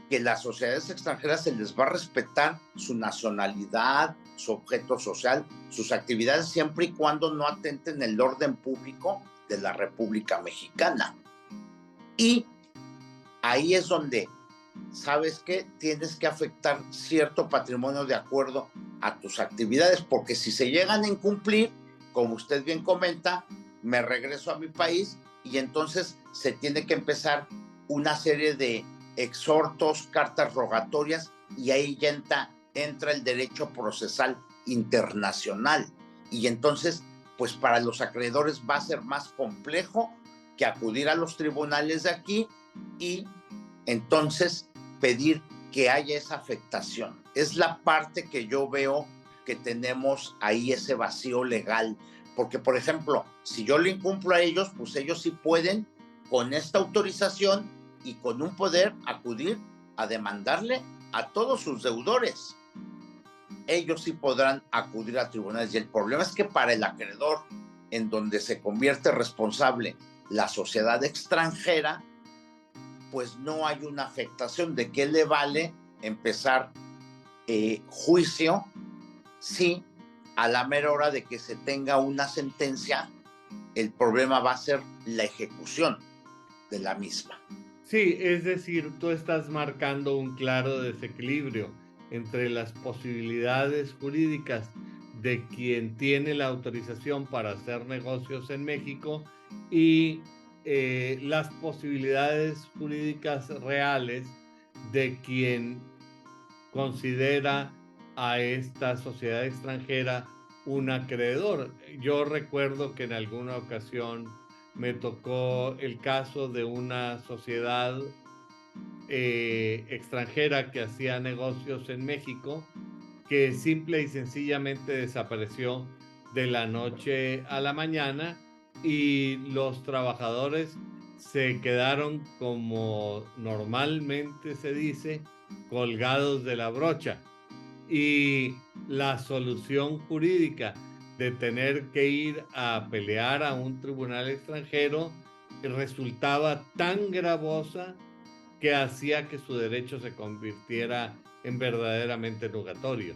que las sociedades extranjeras se les va a respetar su nacionalidad, su objeto social, sus actividades, siempre y cuando no atenten el orden público de la República Mexicana. Y ahí es donde, ¿sabes qué? Tienes que afectar cierto patrimonio de acuerdo a tus actividades, porque si se llegan a incumplir, como usted bien comenta, me regreso a mi país y entonces se tiene que empezar una serie de exhortos, cartas rogatorias, y ahí ya entra el derecho procesal internacional. Y entonces, pues para los acreedores va a ser más complejo que acudir a los tribunales de aquí y entonces pedir que haya esa afectación. Es la parte que yo veo que tenemos ahí, ese vacío legal. Porque, por ejemplo, si yo le incumplo a ellos, pues ellos sí pueden, con esta autorización y con un poder, acudir a demandarle a todos sus deudores. Ellos sí podrán acudir a tribunales. Y el problema es que para el acreedor, en donde se convierte responsable la sociedad extranjera, pues no hay una afectación. ¿De qué le vale empezar juicio si a la mera hora de que se tenga una sentencia, el problema va a ser la ejecución de la misma?
Sí, es decir, tú estás marcando un claro desequilibrio entre las posibilidades jurídicas de quien tiene la autorización para hacer negocios en México y las posibilidades jurídicas reales de quien considera a esta sociedad extranjera un acreedor. Yo recuerdo que en alguna ocasión me tocó el caso de una sociedad extranjera que hacía negocios en México, que simple y sencillamente desapareció de la noche a la mañana y los trabajadores se quedaron, como normalmente se dice, colgados de la brocha. Y la solución jurídica de tener que ir a pelear a un tribunal extranjero resultaba tan gravosa que hacía que su derecho se convirtiera en verdaderamente nugatorio.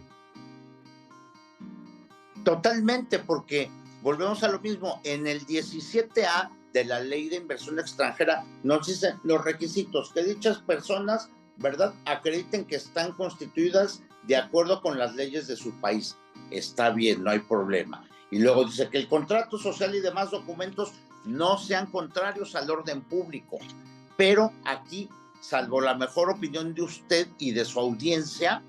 Totalmente, porque volvemos a lo mismo. En el 17A de la Ley de Inversión Extranjera nos dicen los requisitos: que dichas personas, ¿verdad?, acrediten que están constituidas de acuerdo con las leyes de su país. Está bien, no hay problema. Y luego dice que el contrato social y demás documentos no sean contrarios al orden público. Pero aquí, salvo la mejor opinión de usted y de su audiencia,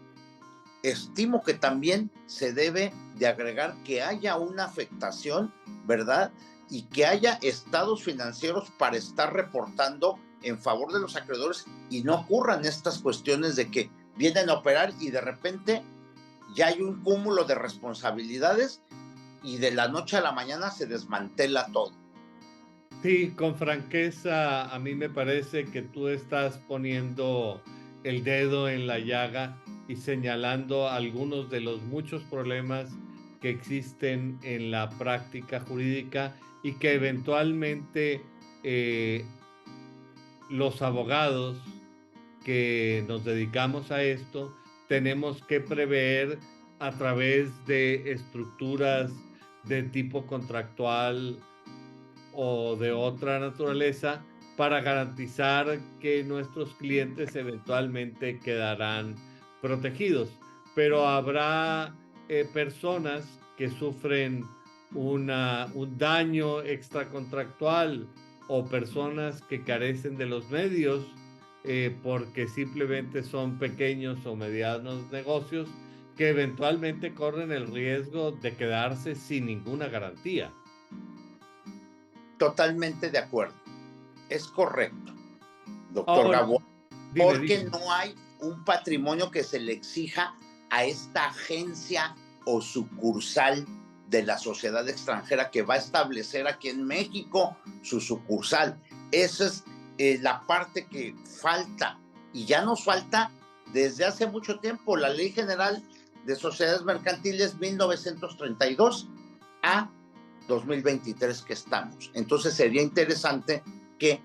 estimo que también se debe de agregar que haya una afectación, ¿verdad?, y que haya estados financieros para estar reportando en favor de los acreedores y no ocurran estas cuestiones de que vienen a operar y de repente ya hay un cúmulo de responsabilidades y de la noche a la mañana se desmantela todo.
Sí, con franqueza, a mí me parece que tú estás poniendo el dedo en la llaga y señalando algunos de los muchos problemas que existen en la práctica jurídica y que eventualmente los abogados que nos dedicamos a esto tenemos que prever a través de estructuras de tipo contractual o de otra naturaleza para garantizar que nuestros clientes eventualmente quedarán protegidos. Pero habrá personas que sufren un daño extracontractual o personas que carecen de los medios porque simplemente son pequeños o medianos negocios que eventualmente corren el riesgo de quedarse sin ninguna garantía.
Totalmente de acuerdo. Es correcto, doctor
Ahora,
Gabo,
dime,
porque
dime.
no hay un patrimonio que se le exija a esta agencia o sucursal de la sociedad extranjera que va a establecer aquí en México su sucursal. Esa es la parte que falta, y ya nos falta desde hace mucho tiempo. La Ley General de Sociedades Mercantiles 1932 a 2023 que estamos. Entonces sería interesante que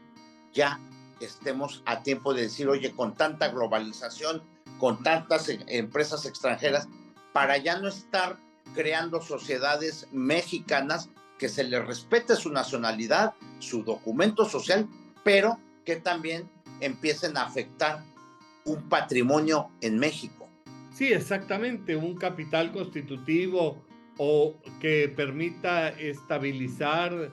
ya estemos a tiempo de decir, oye, con tanta globalización, con tantas empresas extranjeras, para ya no estar creando sociedades mexicanas que se les respete su nacionalidad, su documento social, pero que también empiecen a afectar un patrimonio en México.
Sí, exactamente, un capital constitutivo o que permita estabilizar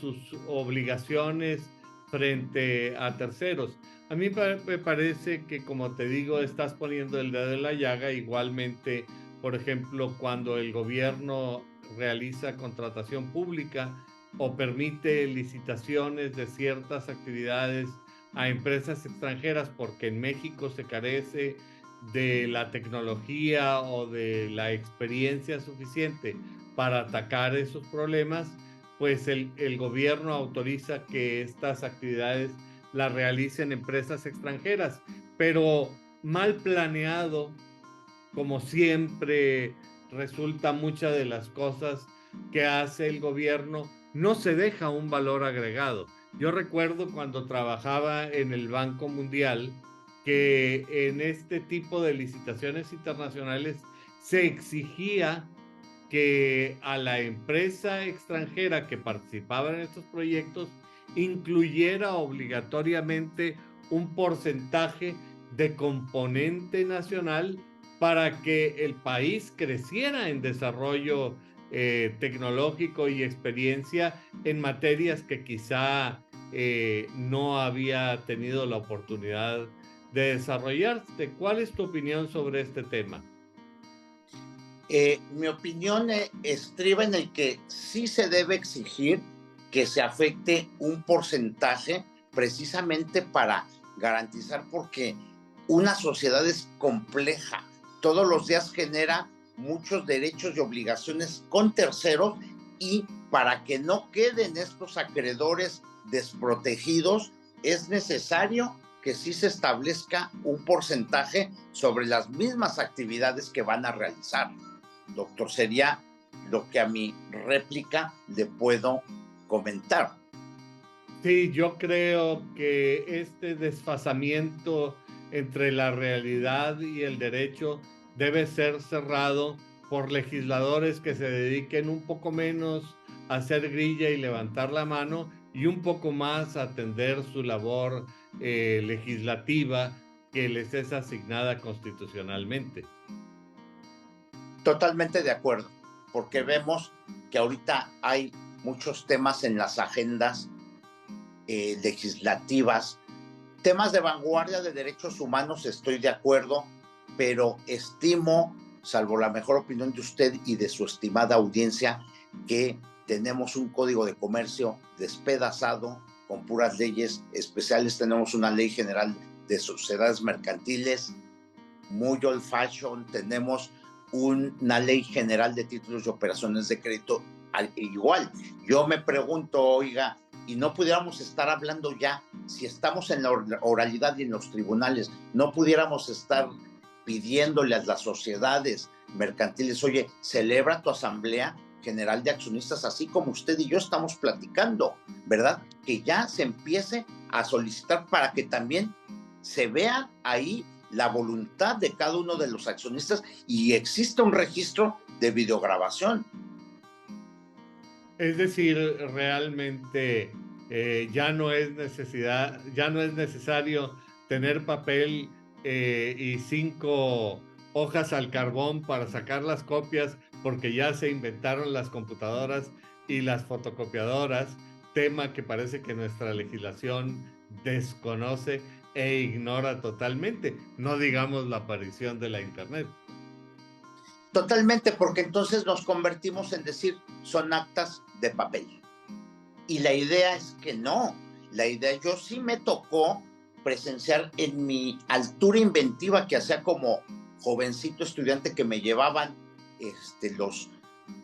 sus obligaciones frente a terceros. A mí me parece que, como te digo, estás poniendo el dedo en la llaga. Igualmente, por ejemplo, cuando el gobierno realiza contratación pública o permite licitaciones de ciertas actividades a empresas extranjeras porque en México se carece de la tecnología o de la experiencia suficiente para atacar esos problemas, pues el gobierno autoriza que estas actividades las realicen empresas extranjeras, pero mal planeado, como siempre resulta muchas de las cosas que hace el gobierno, no se deja un valor agregado. Yo recuerdo cuando trabajaba en el Banco Mundial que en este tipo de licitaciones internacionales se exigía que a la empresa extranjera que participaba en estos proyectos incluyera obligatoriamente un porcentaje de componente nacional para que el país creciera en desarrollo tecnológico y experiencia en materias que quizá no había tenido la oportunidad de desarrollarse. ¿Cuál es tu opinión sobre este tema?
Mi opinión estriba en el que sí se debe exigir que se afecte un porcentaje precisamente para garantizar, porque una sociedad es compleja. Todos los días genera muchos derechos y obligaciones con terceros, y para que no queden estos acreedores desprotegidos es necesario que sí se establezca un porcentaje sobre las mismas actividades que van a realizar. Doctor, sería lo que a mi réplica le puedo comentar.
Sí, yo creo que este desfasamiento entre la realidad y el derecho debe ser cerrado por legisladores que se dediquen un poco menos a hacer grilla y levantar la mano y un poco más a atender su labor legislativa que les es asignada constitucionalmente.
Totalmente de acuerdo, porque vemos que ahorita hay muchos temas en las agendas legislativas, temas de vanguardia de derechos humanos, estoy de acuerdo, pero estimo, salvo la mejor opinión de usted y de su estimada audiencia, que tenemos un código de comercio despedazado, con puras leyes especiales. Tenemos una ley general de sociedades mercantiles muy old fashion, tenemos una ley general de títulos y operaciones de crédito igual. Yo me pregunto, oiga, y no pudiéramos estar hablando ya, si estamos en la oralidad y en los tribunales, no pudiéramos estar pidiéndole a las sociedades mercantiles, oye, celebra tu asamblea general de accionistas, así como usted y yo estamos platicando, ¿verdad? Que ya se empiece a solicitar para que también se vea ahí la voluntad de cada uno de los accionistas y existe un registro de videograbación.
Es decir, realmente ya no es necesario tener papel y 5 hojas al carbón para sacar las copias, porque ya se inventaron las computadoras y las fotocopiadoras, tema que parece que nuestra legislación desconoce e ignora totalmente, no digamos la aparición de la Internet.
Totalmente, porque entonces nos convertimos en decir, son actas de papel. Y la idea es que no. La idea, yo sí me tocó presenciar en mi altura inventiva que hacía como jovencito estudiante que me llevaban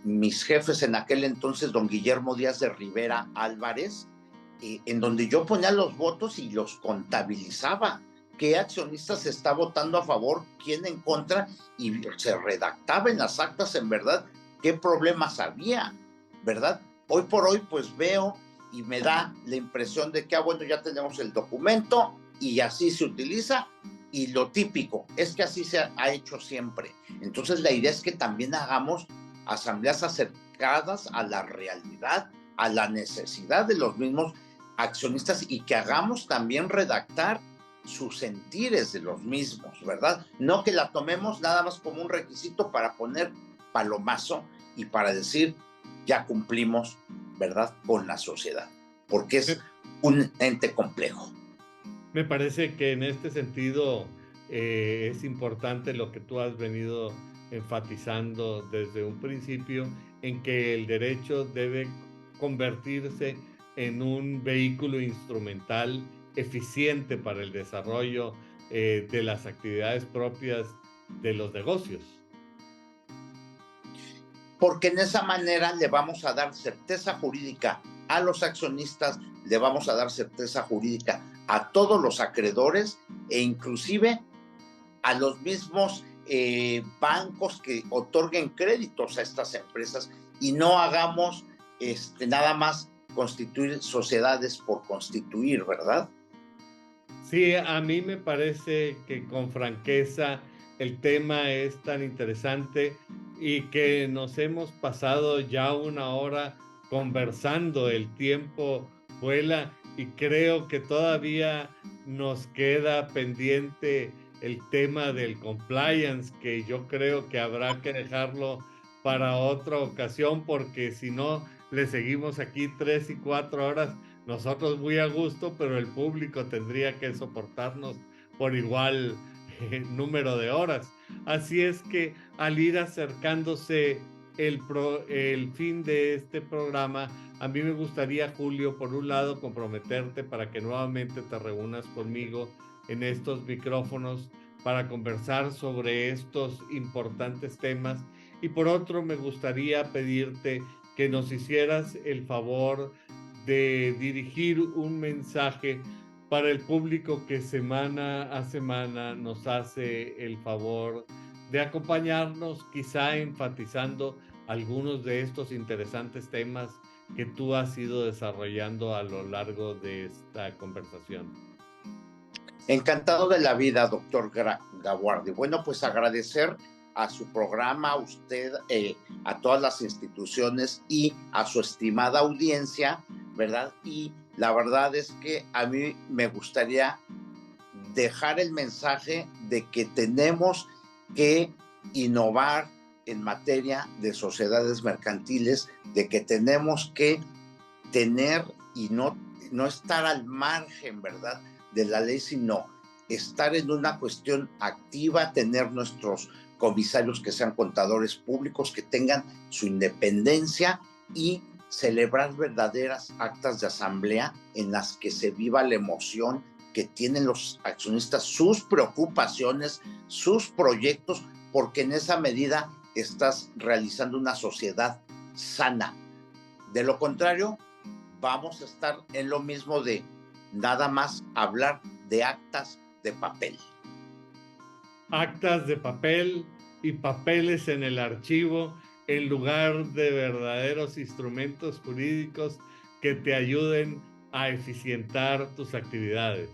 mis jefes en aquel entonces, don Guillermo Díaz de Rivera Álvarez, en donde yo ponía los votos y los contabilizaba. ¿Qué accionista se está votando a favor, quién en contra? Y se redactaba en las actas, en verdad, qué problemas había, ¿verdad? Hoy por hoy, pues veo y me da la impresión de que, bueno, ya tenemos el documento y así se utiliza. Y lo típico es que así se ha hecho siempre. Entonces, la idea es que también hagamos asambleas acercadas a la realidad, a la necesidad de los mismos accionistas y que hagamos también redactar sus sentires de los mismos, ¿verdad? No que la tomemos nada más como un requisito para poner palomazo y para decir ya cumplimos, ¿verdad?, con la sociedad, porque es un ente complejo.
Me parece que en este sentido es importante lo que tú has venido enfatizando desde un principio, en que el derecho debe convertirse en un vehículo instrumental eficiente para el desarrollo de las actividades propias de los negocios.
Porque en esa manera le vamos a dar certeza jurídica a los accionistas, le vamos a dar certeza jurídica a todos los acreedores e inclusive a los mismos bancos que otorguen créditos a estas empresas y no hagamos nada más constituir sociedades por constituir, ¿verdad?
Sí, a mí me parece que con franqueza el tema es tan interesante y que nos hemos pasado ya una hora conversando, el tiempo vuela y creo que todavía nos queda pendiente el tema del compliance, que yo creo que habrá que dejarlo para otra ocasión, porque si no, le seguimos aquí 3 y 4 horas nosotros muy a gusto, pero el público tendría que soportarnos por igual número de horas. Así es que al ir acercándose el fin de este programa, a mí me gustaría, Julio, por un lado, comprometerte para que nuevamente te reúnas conmigo en estos micrófonos para conversar sobre estos importantes temas. Y por otro, me gustaría pedirte que nos hicieras el favor de dirigir un mensaje para el público que semana a semana nos hace el favor de acompañarnos, quizá enfatizando algunos de estos interesantes temas que tú has ido desarrollando a lo largo de esta conversación.
Encantado de la vida, doctor Gaguardi. Bueno, pues agradecer a su programa, a usted, a todas las instituciones y a su estimada audiencia, ¿verdad? Y la verdad es que a mí me gustaría dejar el mensaje de que tenemos que innovar en materia de sociedades mercantiles, de que tenemos que tener y no estar al margen, ¿verdad?, de la ley, sino estar en una cuestión activa, tener nuestros comisarios que sean contadores públicos, que tengan su independencia y celebrar verdaderas actas de asamblea en las que se viva la emoción que tienen los accionistas, sus preocupaciones, sus proyectos, porque en esa medida estás realizando una sociedad sana. De lo contrario, vamos a estar en lo mismo de nada más hablar de actas de papel.
Actas de papel y papeles en el archivo en lugar de verdaderos instrumentos jurídicos que te ayuden a eficientar tus actividades.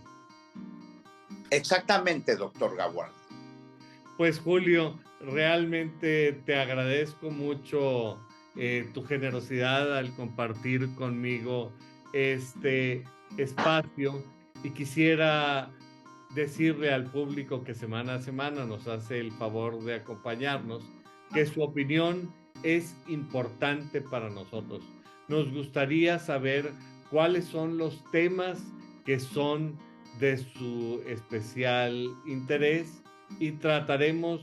Exactamente, doctor Gaguardi.
Pues Julio, realmente te agradezco mucho tu generosidad al compartir conmigo este espacio, y quisiera decirle al público que semana a semana nos hace el favor de acompañarnos, que su opinión es importante para nosotros. Nos gustaría saber cuáles son los temas que son de su especial interés, y trataremos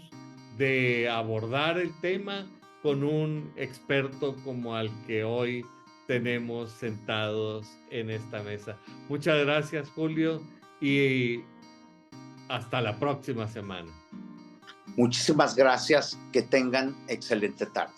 de abordar el tema con un experto como al que hoy tenemos sentados en esta mesa. Muchas gracias, Julio, y hasta la próxima semana.
Muchísimas gracias. Que tengan excelente tarde.